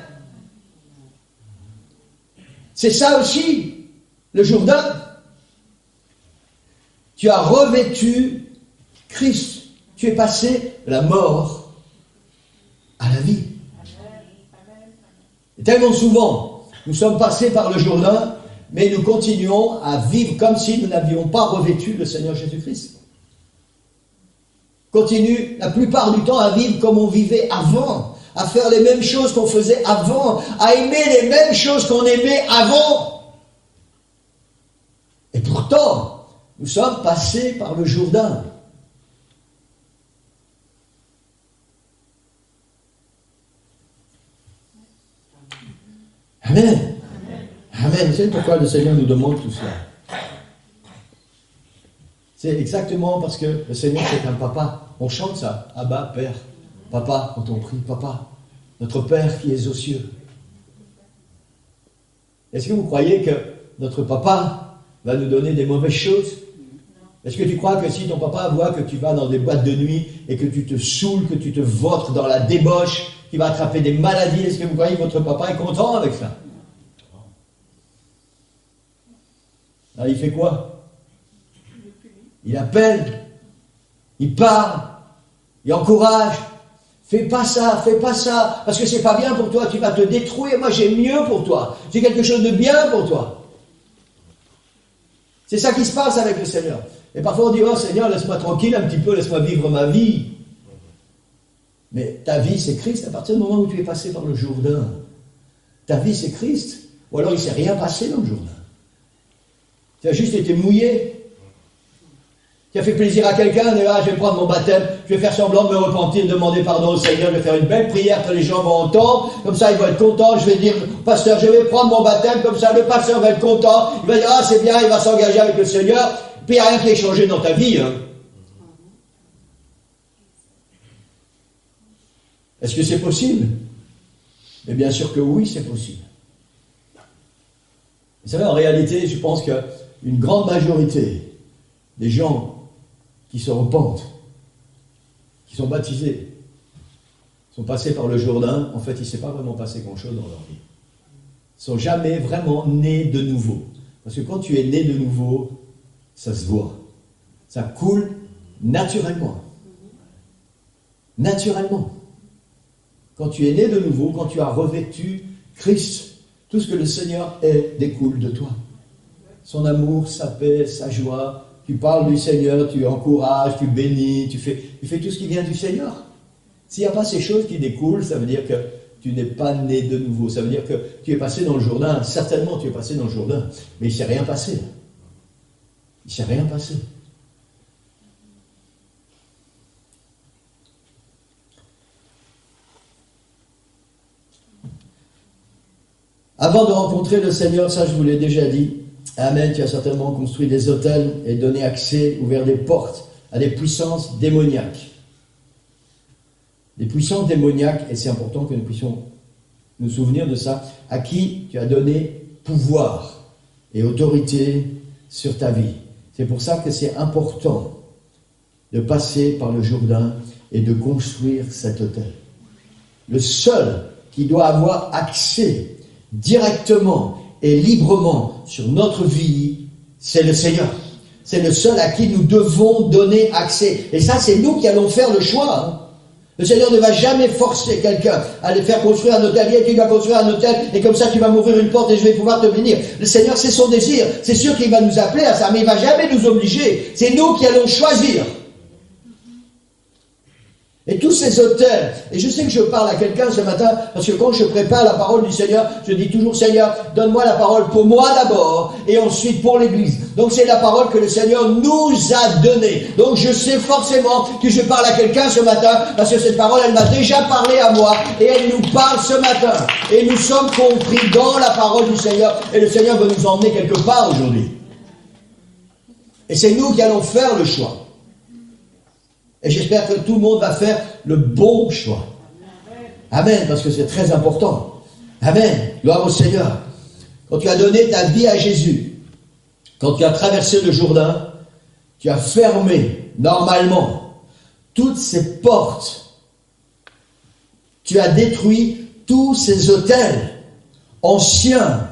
C'est ça aussi, le Jourdain. Tu as revêtu Christ. Tu es passé de la mort à la vie. Et tellement souvent, nous sommes passés par le Jourdain, mais nous continuons à vivre comme si nous n'avions pas revêtu le Seigneur Jésus-Christ. Continue la plupart du temps à vivre comme on vivait avant, à faire les mêmes choses qu'on faisait avant, à aimer les mêmes choses qu'on aimait avant. Et pourtant, nous sommes passés par le Jourdain. Amen. Amen. Vous savez pourquoi le Seigneur nous demande tout cela? C'est exactement parce que le Seigneur c'est un papa. On chante ça. Abba, Père. Papa, quand on prie, Papa. Notre Père qui est aux cieux. Est-ce que vous croyez que notre papa va nous donner des mauvaises choses? Est-ce que tu crois que si ton papa voit que tu vas dans des boîtes de nuit et que tu te saoules, que tu te vautres dans la débauche, qu'il va attraper des maladies, est-ce que vous croyez que votre papa est content avec ça? Alors, il fait quoi? Il appelle, il parle, il encourage. Fais pas ça, parce que c'est pas bien pour toi, tu vas te détruire. Moi, j'ai mieux pour toi. J'ai quelque chose de bien pour toi. C'est ça qui se passe avec le Seigneur. Et parfois, on dit, oh Seigneur, laisse-moi tranquille un petit peu, laisse-moi vivre ma vie. Mais ta vie, c'est Christ à partir du moment où tu es passé par le Jourdain. Ta vie, c'est Christ. Ou alors, il ne s'est rien passé dans le Jourdain. Tu as juste été mouillé. Tu as fait plaisir à quelqu'un, et là, je vais prendre mon baptême, je vais faire semblant de me repentir, demander pardon au Seigneur, je vais faire une belle prière que les gens vont entendre, comme ça ils vont être contents, je vais dire, pasteur, je vais prendre mon baptême, comme ça le pasteur va être content, il va dire, ah c'est bien, il va s'engager avec le Seigneur, puis il n'y a rien qui est changé dans ta vie. Hein. Est-ce que c'est possible? Mais bien sûr que oui, c'est possible. Vous savez, en réalité, je pense qu'une grande majorité des gens qui se repentent, qui sont baptisés, sont passés par le Jourdain, en fait, il ne s'est pas vraiment passé grand-chose dans leur vie. Ils ne sont jamais vraiment nés de nouveau. Parce que quand tu es né de nouveau, ça se voit. Ça coule naturellement. Naturellement. Quand tu es né de nouveau, quand tu as revêtu Christ, tout ce que le Seigneur est découle de toi. Son amour, sa paix, sa joie. Tu parles du Seigneur, tu encourages, tu bénis, tu fais tout ce qui vient du Seigneur. S'il n'y a pas ces choses qui découlent, ça veut dire que tu n'es pas né de nouveau. Ça veut dire que tu es passé dans le Jourdain. Certainement, tu es passé dans le Jourdain. Mais il ne s'est rien passé. Il ne s'est rien passé. Avant de rencontrer le Seigneur, ça je vous l'ai déjà dit, Amen, tu as certainement construit des hôtels et donné accès, ouvert des portes à des puissances démoniaques. Des puissances démoniaques, et c'est important que nous puissions nous souvenir de ça, à qui tu as donné pouvoir et autorité sur ta vie. C'est pour ça que c'est important de passer par le Jourdain et de construire cet hôtel. Le seul qui doit avoir accès directement et librement sur notre vie, c'est le Seigneur. C'est le seul à qui nous devons donner accès. Et ça, c'est nous qui allons faire le choix. Hein. Le Seigneur ne va jamais forcer quelqu'un à aller faire construire un hôtel. Et tu dois construire un hôtel et comme ça tu vas m'ouvrir une porte et je vais pouvoir te bénir. Le Seigneur, c'est son désir. C'est sûr qu'il va nous appeler à ça, mais il ne va jamais nous obliger. C'est nous qui allons choisir. Et tous ces hôtels, et je sais que je parle à quelqu'un ce matin, parce que quand je prépare la parole du Seigneur, je dis toujours, Seigneur, donne-moi la parole pour moi d'abord, et ensuite pour l'Église. Donc c'est la parole que le Seigneur nous a donnée. Donc je sais forcément que je parle à quelqu'un ce matin, parce que cette parole, elle m'a déjà parlé à moi, et elle nous parle ce matin. Et nous sommes compris dans la parole du Seigneur, et le Seigneur veut nous emmener quelque part aujourd'hui. Et c'est nous qui allons faire le choix. Et j'espère que tout le monde va faire le bon choix. Amen, parce que c'est très important. Amen, gloire au Seigneur. Quand tu as donné ta vie à Jésus, quand tu as traversé le Jourdain, tu as fermé, normalement, toutes ces portes. Tu as détruit tous ces autels anciens.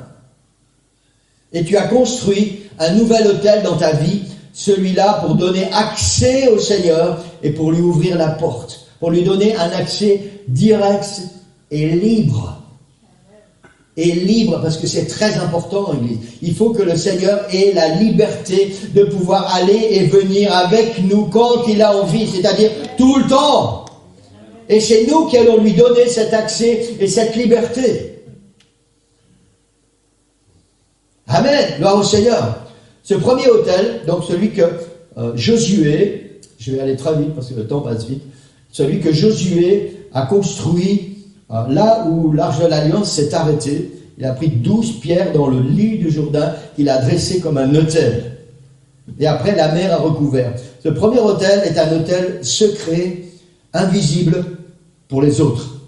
Et tu as construit un nouvel autel dans ta vie, celui-là pour donner accès au Seigneur et pour lui ouvrir la porte, pour lui donner un accès direct et libre. Et libre, parce que c'est très important, Église. Il faut que le Seigneur ait la liberté de pouvoir aller et venir avec nous quand il a envie, c'est-à-dire tout le temps. Et c'est nous qui allons lui donner cet accès et cette liberté. Amen, gloire au Seigneur. Ce premier autel, donc celui que Josué, je vais aller très vite parce que le temps passe vite, celui que Josué a construit là où l'Arche de l'Alliance s'est arrêtée. Il a pris 12 pierres dans le lit du Jourdain qu'il a dressé comme un autel. Et après, la mer a recouvert. Ce premier autel est un autel secret, invisible pour les autres.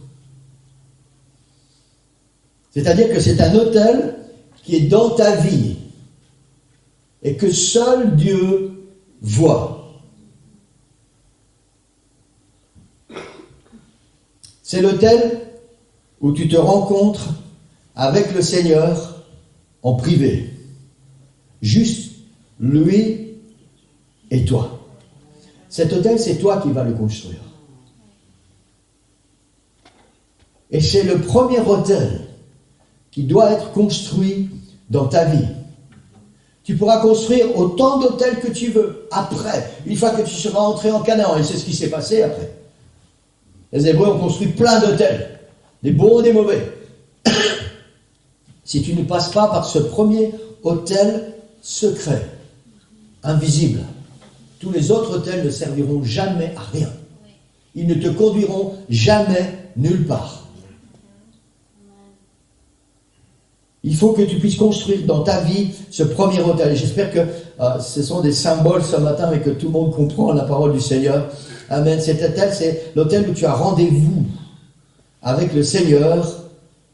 C'est-à-dire que c'est un autel qui est dans ta vie et que seul Dieu voit. C'est l'autel où tu te rencontres avec le Seigneur en privé. Juste lui et toi. Cet autel, c'est toi qui vas le construire. Et c'est le premier autel qui doit être construit dans ta vie. Tu pourras construire autant d'autels que tu veux après, une fois que tu seras entré en Canaan. Et c'est ce qui s'est passé après. Les Hébreux ont construit plein d'autels, des bons et des mauvais. Si tu ne passes pas par ce premier autel secret, invisible, tous les autres autels ne serviront jamais à rien. Ils ne te conduiront jamais nulle part. Il faut que tu puisses construire dans ta vie ce premier autel. Et j'espère que ce sont des symboles ce matin et que tout le monde comprend la parole du Seigneur. Amen. Cet autel, c'est l'autel où tu as rendez-vous avec le Seigneur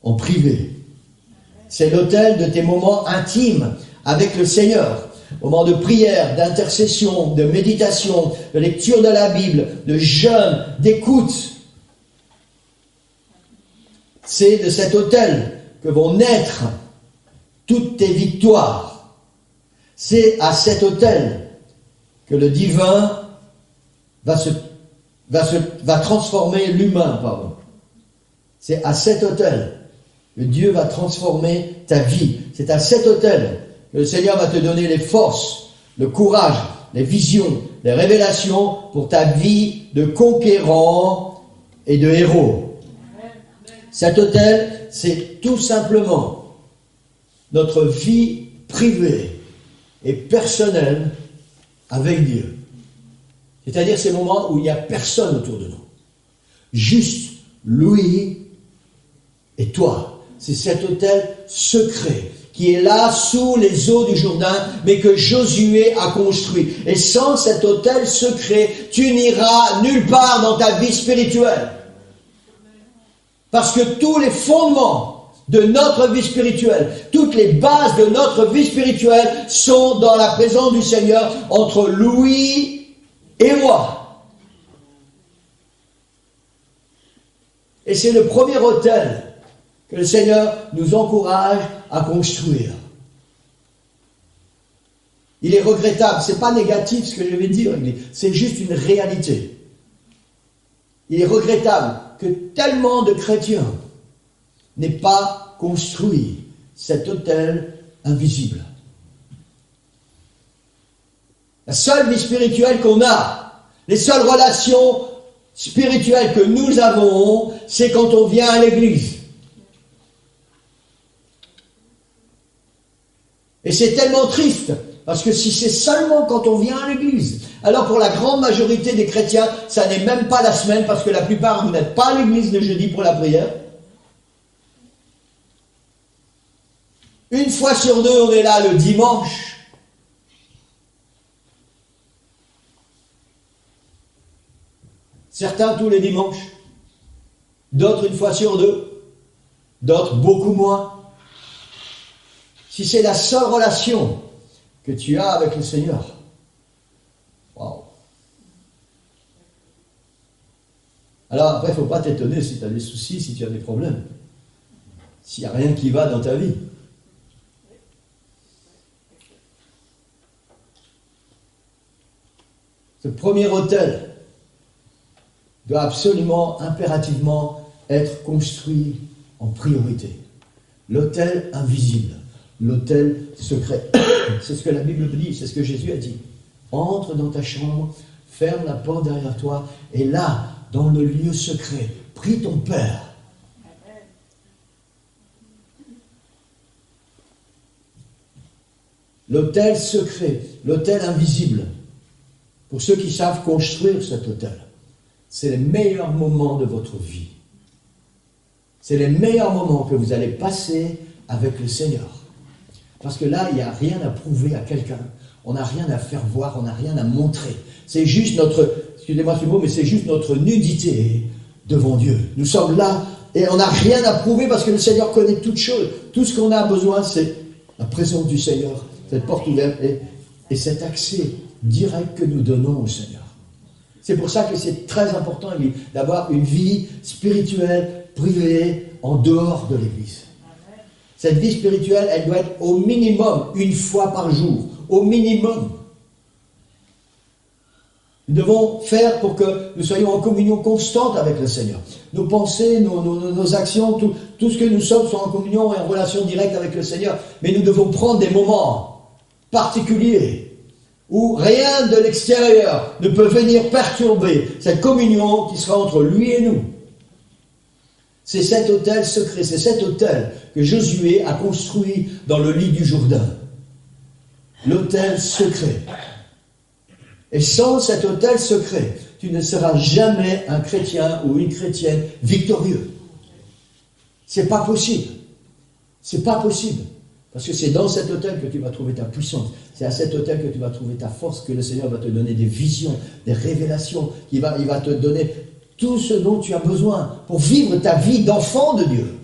en privé. C'est l'autel de tes moments intimes avec le Seigneur. Moments de prière, d'intercession, de méditation, de lecture de la Bible, de jeûne, d'écoute. C'est de cet autel que vont naître toutes tes victoires. C'est à cet autel que le divin va transformer l'humain, pardon. C'est à cet autel que Dieu va transformer ta vie. C'est à cet autel que le Seigneur va te donner les forces, le courage, les visions, les révélations pour ta vie de conquérant et de héros. Cet autel, c'est tout simplement notre vie privée et personnelle avec Dieu. C'est-à-dire ces moments où il n'y a personne autour de nous. Juste lui et toi. C'est cet autel secret qui est là sous les eaux du Jourdain, mais que Josué a construit. Et sans cet autel secret, tu n'iras nulle part dans ta vie spirituelle. Parce que tous les fondements de notre vie spirituelle, toutes les bases de notre vie spirituelle sont dans la présence du Seigneur entre lui et moi. Et c'est le premier autel que le Seigneur nous encourage à construire. Il est regrettable, c'est pas négatif ce que je vais dire, c'est juste une réalité. Il est regrettable que tellement de chrétiens n'aient pas construit cet autel invisible. La seule vie spirituelle qu'on a, les seules relations spirituelles que nous avons, c'est quand on vient à l'église. Et c'est tellement triste, parce que si c'est seulement quand on vient à l'église, alors pour la grande majorité des chrétiens, ça n'est même pas la semaine, parce que la plupart, vous n'êtes pas à l'église le jeudi pour la prière. Une fois sur deux, on est là le dimanche. Certains tous les dimanches, d'autres une fois sur deux, d'autres beaucoup moins. Si c'est la seule relation que tu as avec le Seigneur, waouh! Alors après, il ne faut pas t'étonner si tu as des soucis, si tu as des problèmes, s'il n'y a rien qui va dans ta vie. Ce premier autel doit absolument, impérativement être construit en priorité. L'autel invisible, l'autel secret. C'est ce que la Bible dit, c'est ce que Jésus a dit. Entre dans ta chambre, ferme la porte derrière toi, et là, dans le lieu secret, prie ton Père. L'autel secret, l'autel invisible. Pour ceux qui savent construire cet autel, c'est les meilleurs moments de votre vie. C'est les meilleurs moments que vous allez passer avec le Seigneur. Parce que là, il n'y a rien à prouver à quelqu'un. On n'a rien à faire voir, on n'a rien à montrer. C'est juste notre, excusez-moi ce mot, mais c'est juste notre nudité devant Dieu. Nous sommes là et on n'a rien à prouver parce que le Seigneur connaît toutes choses. Tout ce qu'on a besoin, c'est la présence du Seigneur, cette porte ouverte et cet accès direct que nous donnons au Seigneur. C'est pour ça que c'est très important d'avoir une vie spirituelle, privée, en dehors de l'Église. Cette vie spirituelle, elle doit être au minimum une fois par jour. Au minimum. Nous devons faire pour que nous soyons en communion constante avec le Seigneur. Nos pensées, nos actions, tout ce que nous sommes sont en communion et en relation directe avec le Seigneur. Mais nous devons prendre des moments particuliers où rien de l'extérieur ne peut venir perturber cette communion qui sera entre lui et nous. C'est cet autel secret, c'est cet autel que Josué a construit dans le lit du Jourdain. L'autel secret. Et sans cet autel secret, tu ne seras jamais un chrétien ou une chrétienne victorieux. C'est pas possible. C'est pas possible. Parce que c'est dans cet autel que tu vas trouver ta puissance. C'est à cet autel que tu vas trouver ta force, que le Seigneur va te donner des visions, des révélations. Il va te donner tout ce dont tu as besoin pour vivre ta vie d'enfant de Dieu.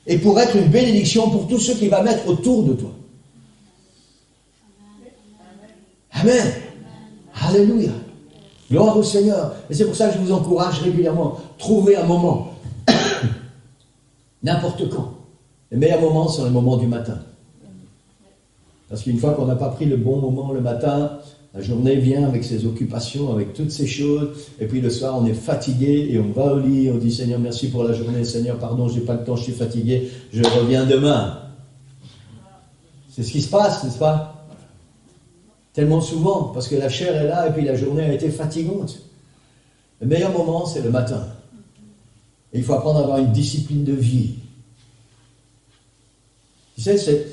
Et pour être une bénédiction pour tous ceux qu'il va mettre autour de toi. Amen. Alléluia. Gloire au Seigneur. Et c'est pour ça que je vous encourage régulièrement. Trouvez un moment. N'importe quand. Les meilleurs moments sont les moments du matin. Parce qu'une fois qu'on n'a pas pris le bon moment le matin, la journée vient avec ses occupations, avec toutes ces choses. Et puis le soir, on est fatigué et on va au lit. On dit Seigneur, merci pour la journée. Seigneur, pardon, je n'ai pas le temps, je suis fatigué. Je reviens demain. C'est ce qui se passe, n'est-ce pas? Tellement souvent, parce que la chair est là et puis la journée a été fatigante. Le meilleur moment, c'est le matin. Et il faut apprendre à avoir une discipline de vie. Tu sais, c'est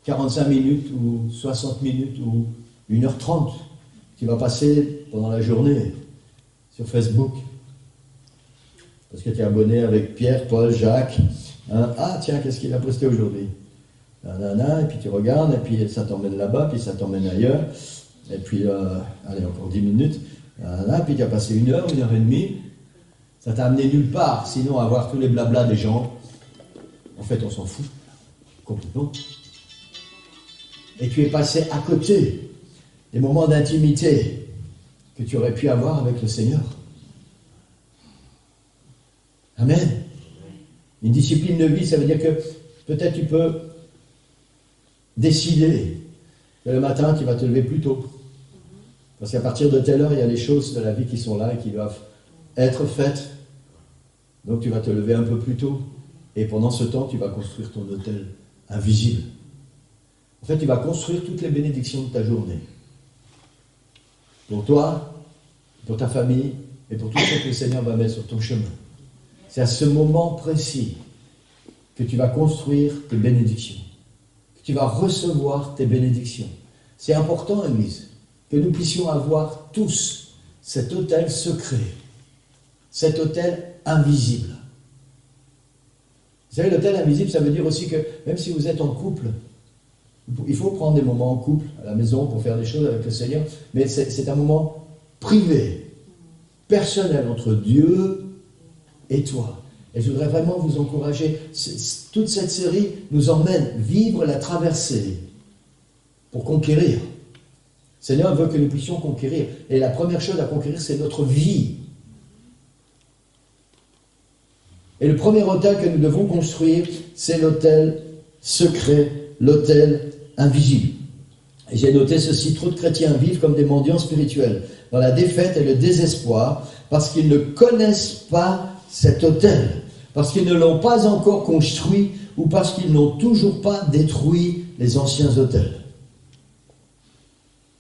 45 minutes ou 60 minutes ou 1h30 qui va passer pendant la journée sur Facebook. Parce que tu es abonné avec Pierre, Paul, Jacques. Hein? Ah tiens, qu'est-ce qu'il a posté aujourd'hui? Et puis tu regardes, et puis ça t'emmène là-bas, puis ça t'emmène ailleurs. Et puis, allez, encore 10 minutes. Puis tu as passé 1 heure, 1h30. Ça t'a amené nulle part, sinon à voir tous les blablas des gens. En fait, on s'en fout. Complètement. Et tu es passé à côté des moments d'intimité que tu aurais pu avoir avec le Seigneur. Amen. Une discipline de vie, ça veut dire que peut-être tu peux décider que le matin, tu vas te lever plus tôt. Parce qu'à partir de telle heure, il y a les choses de la vie qui sont là et qui doivent être faite. Donc tu vas te lever un peu plus tôt. Et pendant ce temps, tu vas construire ton autel invisible. En fait, tu vas construire toutes les bénédictions de ta journée. Pour toi, pour ta famille et pour tout ce que le Seigneur va mettre sur ton chemin. C'est à ce moment précis que tu vas construire tes bénédictions. Que tu vas recevoir tes bénédictions. C'est important, Église, que nous puissions avoir tous cet autel secret. Cet autel invisible. Vous savez, l'autel invisible, ça veut dire aussi que même si vous êtes en couple, il faut prendre des moments en couple, à la maison, pour faire des choses avec le Seigneur, mais c'est un moment privé, personnel, entre Dieu et toi. Et je voudrais vraiment vous encourager. Toute cette série nous emmène vivre la traversée pour conquérir. Le Seigneur veut que nous puissions conquérir. Et la première chose à conquérir, c'est notre vie. Et le premier autel que nous devons construire, c'est l'autel secret, l'autel invisible. Et j'ai noté ceci: trop de chrétiens vivent comme des mendiants spirituels, dans la défaite et le désespoir, parce qu'ils ne connaissent pas cet autel, parce qu'ils ne l'ont pas encore construit, ou parce qu'ils n'ont toujours pas détruit les anciens autels.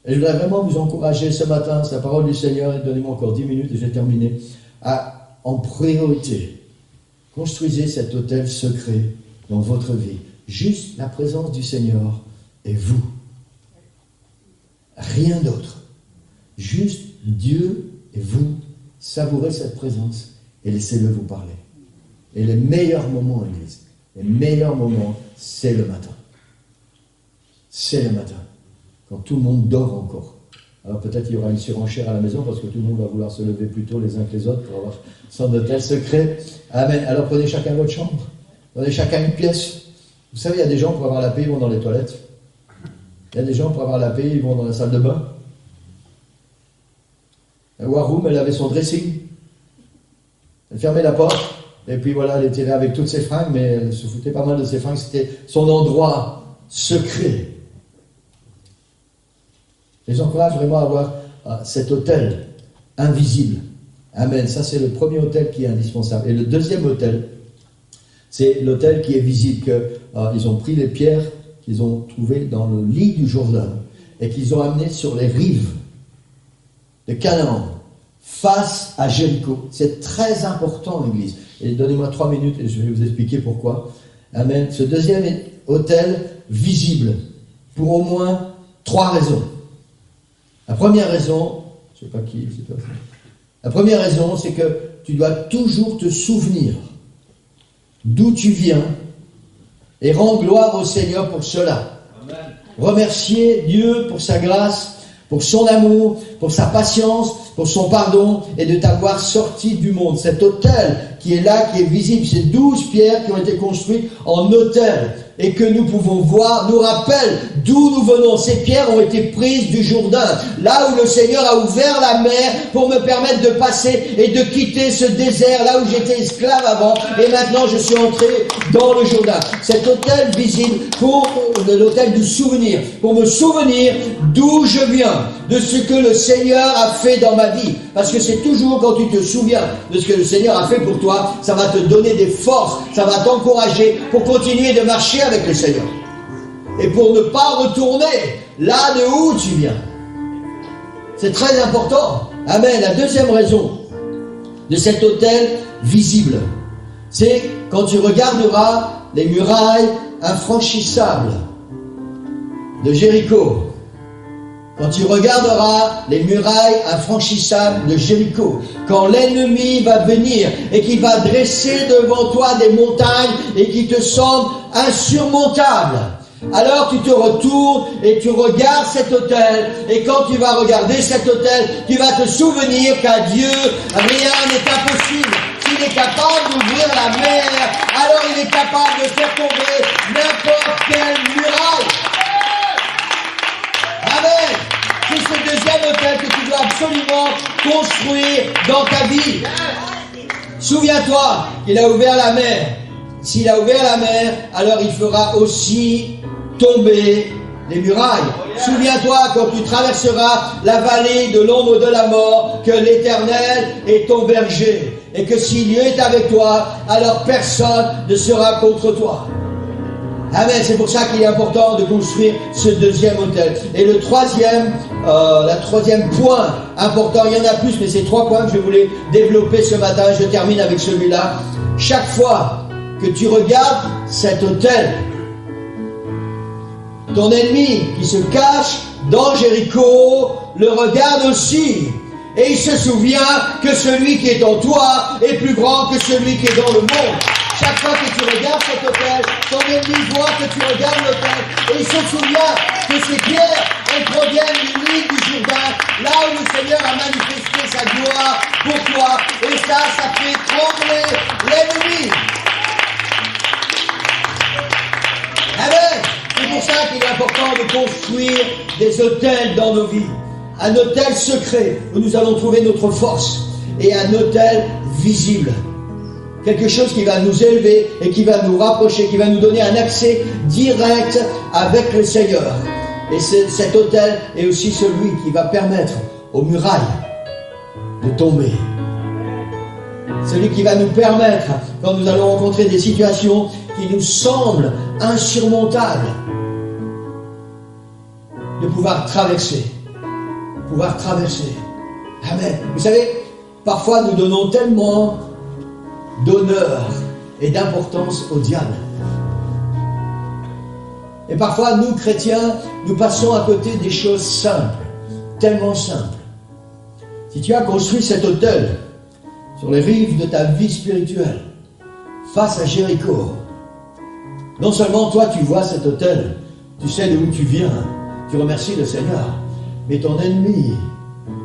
Et je voudrais vraiment vous encourager ce matin, c'est la parole du Seigneur, et donnez-moi encore 10 minutes et j'ai terminé, à en priorité, construisez cet autel secret dans votre vie. Juste la présence du Seigneur et vous. Rien d'autre. Juste Dieu et vous. Savourez cette présence et laissez-le vous parler. Et les meilleurs moments, Église, les meilleurs moments, c'est le matin. C'est le matin. Quand tout le monde dort encore. Alors peut-être il y aura une surenchère à la maison parce que tout le monde va vouloir se lever plus tôt les uns que les autres pour avoir son hôtel secret. Amen. Alors prenez chacun votre chambre. Prenez chacun une pièce. Vous savez, il y a des gens pour avoir la paix, ils vont dans les toilettes. Il y a des gens pour avoir la paix, ils vont dans la salle de bain. La War Room, elle avait son dressing. Elle fermait la porte. Et puis voilà, elle était là avec toutes ses fringues, mais elle se foutait pas mal de ses fringues. C'était son endroit secret. Je les encourage vraiment à avoir cet autel invisible. Amen. Ça, c'est le premier autel qui est indispensable. Et le deuxième autel, c'est l'autel qui est visible. Ils ont pris les pierres qu'ils ont trouvées dans le lit du Jourdain et qu'ils ont amenées sur les rives de Canaan, face à Jéricho. C'est très important, Église. Et donnez-moi 3 minutes et je vais vous expliquer pourquoi. Amen. Ce deuxième autel visible, pour au moins 3 raisons. La première raison, je ne sais pas qui, c'est pas ça. La première raison, c'est que tu dois toujours te souvenir d'où tu viens et rendre gloire au Seigneur pour cela. Amen. Remercier Dieu pour sa grâce, pour son amour, pour sa patience, pour son pardon et de t'avoir sorti du monde. Cet autel qui est là, qui est visible, ces 12 pierres qui ont été construites en autel et que nous pouvons voir, nous rappelle d'où nous venons. Ces pierres ont été prises du Jourdain, là où le Seigneur a ouvert la mer pour me permettre de passer et de quitter ce désert, là où j'étais esclave avant, et maintenant je suis entré dans le Jourdain. Cet autel visible pour l'autel du souvenir, pour me souvenir d'où je viens, de ce que le Seigneur a fait dans ma vie. Parce que c'est toujours quand tu te souviens de ce que le Seigneur a fait pour toi, ça va te donner des forces, ça va t'encourager pour continuer de marcher avec le Seigneur. Et pour ne pas retourner là de où tu viens. C'est très important. Amen. La deuxième raison de cet autel visible, c'est quand tu regarderas les murailles infranchissables de Jéricho. Quand tu regarderas les murailles infranchissables de Jéricho, quand l'ennemi va venir et qui va dresser devant toi des montagnes et qui te semblent insurmontables, alors tu te retournes et tu regardes cet autel, et quand tu vas regarder cet autel, tu vas te souvenir qu'à Dieu, rien n'est impossible. S'il est capable d'ouvrir la mer, alors il est capable de faire tomber n'importe quelle muraille. Amen. C'est ce deuxième autel que tu dois absolument construire dans ta vie. Souviens-toi qu'il a ouvert la mer. S'il a ouvert la mer, alors il fera aussi tomber les murailles. Souviens-toi quand tu traverseras la vallée de l'ombre de la mort, que l'Éternel est ton berger. Et que si Dieu est avec toi, alors personne ne sera contre toi. Amen. C'est pour ça qu'il est important de construire ce deuxième autel. Et le troisième point important, il y en a plus, mais c'est 3 points que je voulais développer ce matin. Je termine avec celui-là. Chaque fois que tu regardes cet autel, ton ennemi qui se cache dans Jéricho le regarde aussi. Et il se souvient que celui qui est en toi est plus grand que celui qui est dans le monde. Chaque fois que tu regardes cet autel, ton ennemi voit que tu regardes l'autel et il se souvient que ces pierres, elles proviennent du lit du Jourdain, là où le Seigneur a manifesté sa gloire pour toi. Et ça fait trembler l'ennemi. Amen. C'est pour ça qu'il est important de construire des autels dans nos vies. Un autel secret où nous allons trouver notre force et un autel visible. Quelque chose qui va nous élever et qui va nous rapprocher, qui va nous donner un accès direct avec le Seigneur. Et cet autel est aussi celui qui va permettre aux murailles de tomber. Celui qui va nous permettre, quand nous allons rencontrer des situations qui nous semblent insurmontables, de pouvoir traverser. Amen. Vous savez, parfois nous donnons tellement d'honneur et d'importance au diable. Et parfois, nous, chrétiens, nous passons à côté des choses simples, tellement simples. Si tu as construit cet autel sur les rives de ta vie spirituelle, face à Jéricho, non seulement toi tu vois cet autel, tu sais de où tu viens, tu remercies le Seigneur, mais ton ennemi,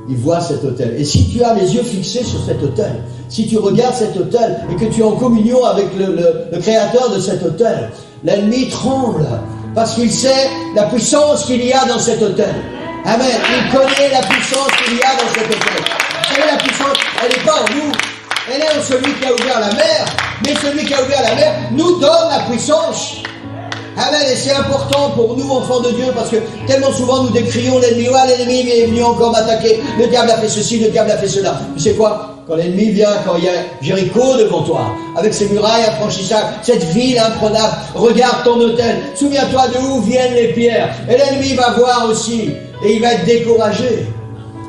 il voit cet autel. Et si tu as les yeux fixés sur cet autel, si tu regardes cet autel et que tu es en communion avec le créateur de cet autel, l'ennemi tremble parce qu'il sait la puissance qu'il y a dans cet autel. Amen. Il connaît la puissance qu'il y a dans cet autel. Vous savez, la puissance, elle n'est pas en nous. Elle est en celui qui a ouvert la mer. Mais celui qui a ouvert la mer nous donne la puissance. Amen. Et c'est important pour nous, enfants de Dieu, parce que tellement souvent nous décrions l'ennemi. Ouais, l'ennemi est venu encore m'attaquer. Le diable a fait ceci, le diable a fait cela. Tu sais quoi? Quand l'ennemi vient, quand il y a Jéricho devant toi, avec ses murailles infranchissables, cette ville imprenable, regarde ton autel. Souviens-toi de où viennent les pierres. Et l'ennemi va voir aussi. Et il va être découragé.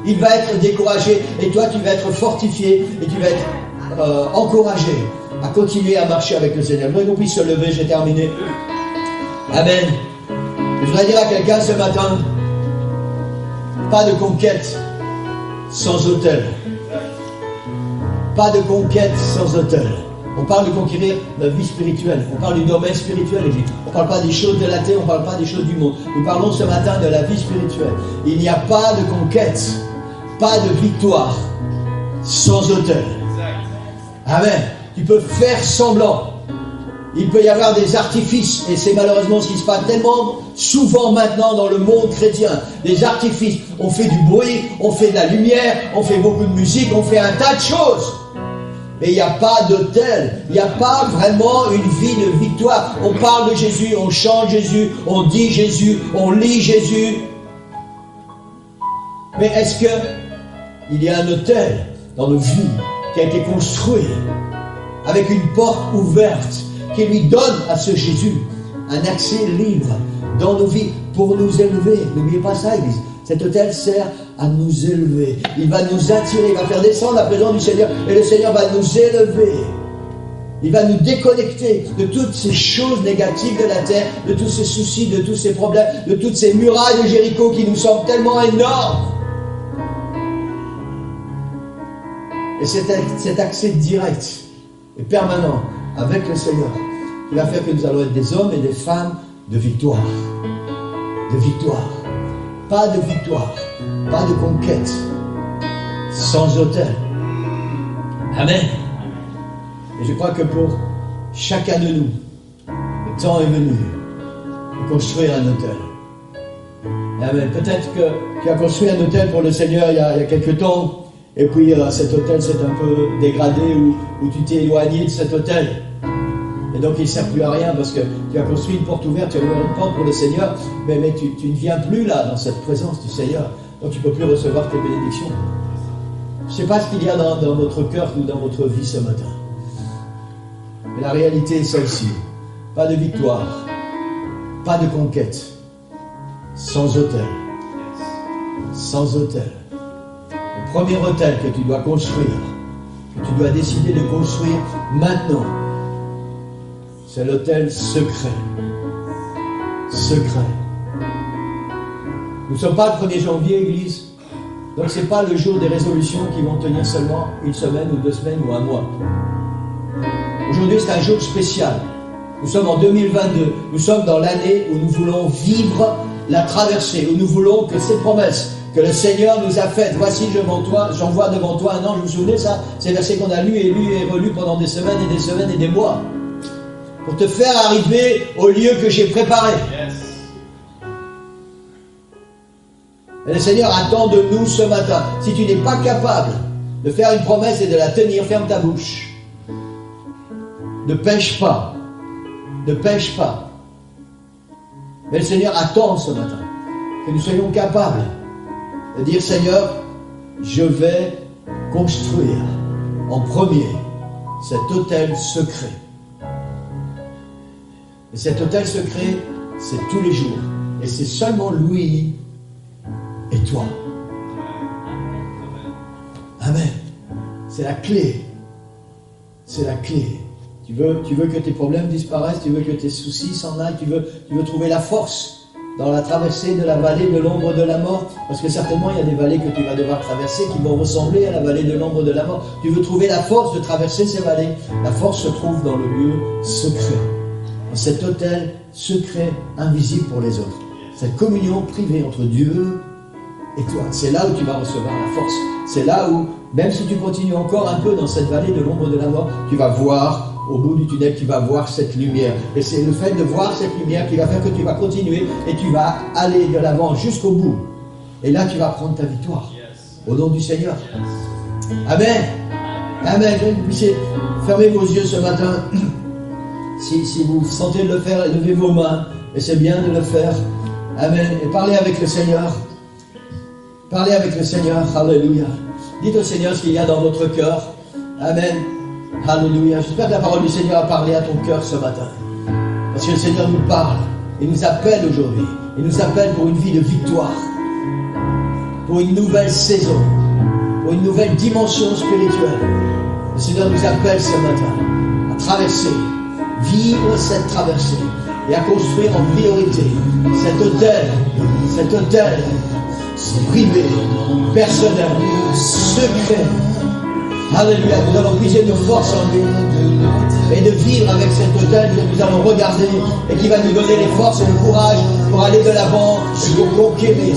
Il va être découragé. Et toi, tu vas être fortifié. Et tu vas être encouragé à continuer à marcher avec le Seigneur. Je voudrais qu'on puisse se lever, j'ai terminé. Amen. Je voudrais dire à quelqu'un ce matin, pas de conquête sans autel. Pas de conquête sans autel. On parle de conquérir la vie spirituelle. On parle du domaine spirituel. On ne parle pas des choses de la terre, on ne parle pas des choses du monde. Nous parlons ce matin de la vie spirituelle. Il n'y a pas de conquête, pas de victoire sans autel. Amen. Tu peux faire semblant. Il peut y avoir des artifices, et c'est malheureusement ce qui se passe tellement souvent maintenant dans le monde chrétien. Des artifices. On fait du bruit, on fait de la lumière, on fait beaucoup de musique, on fait un tas de choses. Mais il n'y a pas d'autel, il n'y a pas vraiment une vie de victoire. On parle de Jésus, on chante Jésus, on dit Jésus, on lit Jésus. Mais est-ce qu'il y a un autel dans nos vies qui a été construit avec une porte ouverte qui lui donne à ce Jésus un accès libre dans nos vies pour nous élever? N'oubliez pas ça, Église. Cet autel sert à nous élever. Il va nous attirer, il va faire descendre la présence du Seigneur et le Seigneur va nous élever. Il va nous déconnecter de toutes ces choses négatives de la terre, de tous ces soucis, de tous ces problèmes, de toutes ces murailles de Jéricho qui nous semblent tellement énormes. Et cet accès direct et permanent avec le Seigneur, il va faire que nous allons être des hommes et des femmes de victoire. De victoire. Pas de victoire, pas de conquête, sans autel. Amen. Et je crois que pour chacun de nous, le temps est venu de construire un autel. Amen. Peut-être que tu as construit un autel pour le Seigneur il y a quelque temps, et puis cet autel s'est un peu dégradé, ou tu t'es éloigné de cet autel. Et Et donc il ne sert plus à rien parce que tu as construit une porte ouverte, tu as ouvert une porte pour le Seigneur, mais tu ne viens plus là dans cette présence du Seigneur. Donc tu ne peux plus recevoir tes bénédictions. Je ne sais pas ce qu'il y a dans votre cœur ou dans votre vie ce matin. Mais la réalité est celle-ci. Pas de victoire, pas de conquête, sans autel. Sans autel. Le premier autel que tu dois construire, que tu dois décider de construire maintenant, c'est l'autel secret. Secret. Nous ne sommes pas le 1er janvier, Église. Donc ce n'est pas le jour des résolutions qui vont tenir seulement une semaine ou 2 semaines ou un mois. Aujourd'hui, c'est un jour spécial. Nous sommes en 2022. Nous sommes dans l'année où nous voulons vivre la traversée, où nous voulons que ces promesses que le Seigneur nous a faites, voici j'envoie devant toi un ange, vous vous souvenez ça? C'est le verset qu'on a lu et relu pendant des semaines et des mois. Pour te faire arriver au lieu que j'ai préparé. Et le Seigneur attend de nous ce matin. Si tu n'es pas capable de faire une promesse et de la tenir, ferme ta bouche. Ne pêche pas. Ne pêche pas. Mais le Seigneur attend ce matin que nous soyons capables de dire, Seigneur, je vais construire en premier cet autel secret. Et cet autel secret, c'est tous les jours. Et c'est seulement lui et toi. Amen. C'est la clé. C'est la clé. Tu veux que tes problèmes disparaissent, tu veux que tes soucis s'en aillent, tu veux trouver la force dans la traversée de la vallée de l'ombre de la mort, parce que certainement il y a des vallées que tu vas devoir traverser qui vont ressembler à la vallée de l'ombre de la mort. Tu veux trouver la force de traverser ces vallées. La force se trouve dans le lieu secret, dans cet autel secret, invisible pour les autres. Cette communion privée entre Dieu et toi. C'est là où tu vas recevoir la force. C'est là où, même si tu continues encore un peu dans cette vallée de l'ombre de la mort, tu vas voir au bout du tunnel, tu vas voir cette lumière. Et c'est le fait de voir cette lumière qui va faire que tu vas continuer et tu vas aller de l'avant jusqu'au bout. Et là, tu vas prendre ta victoire. Au nom du Seigneur. Amen. Amen. Que vous puissiez fermer vos yeux ce matin. Si vous sentez de le faire, levez vos mains. Et c'est bien de le faire. Amen. Et parlez avec le Seigneur. Parlez avec le Seigneur. Alléluia. Dites au Seigneur ce qu'il y a dans votre cœur. Amen. Alléluia. J'espère que la parole du Seigneur a parlé à ton cœur ce matin. Parce que le Seigneur nous parle et nous appelle aujourd'hui. Il nous appelle pour une vie de victoire. Pour une nouvelle saison. Pour une nouvelle dimension spirituelle. Le Seigneur nous appelle ce matin à traverser, vivre cette traversée et à construire en priorité cet autel privé, personnel, secret. Alléluia, nous allons puiser nos forces en lui et de vivre avec cet autel que nous allons regarder et qui va nous donner les forces et le courage pour aller de l'avant et pour conquérir.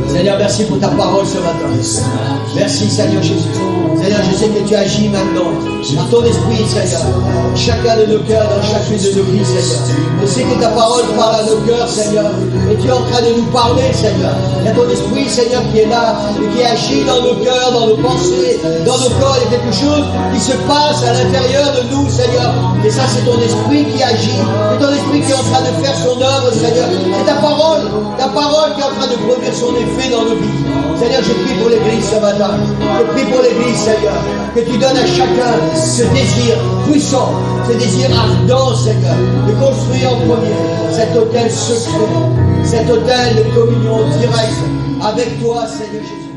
Seigneur, merci pour ta parole ce matin. Merci Seigneur Jésus. Seigneur, je sais que tu agis maintenant par ton esprit, Seigneur. Chacun de nos cœurs, dans chacune de nos vies, Seigneur. Je sais que ta parole parle à nos cœurs, Seigneur. Et tu es en train de nous parler, Seigneur. Il y a ton esprit, Seigneur, qui est là et qui agit dans nos cœurs, dans nos pensées, dans nos corps. Il y a quelque chose qui se passe à l'intérieur de nous, Seigneur. Et ça, c'est ton esprit qui agit. C'est ton esprit qui est en train de faire son œuvre, Seigneur. C'est ta parole qui est en train de produire son effet dans nos vies. Seigneur, je prie pour l'Église ce matin. Je prie pour l'Église, Seigneur, que tu donnes à chacun ce désir puissant, ce désir ardent, Seigneur, de construire en premier cet autel secret, cet autel de communion directe avec toi, Seigneur Jésus.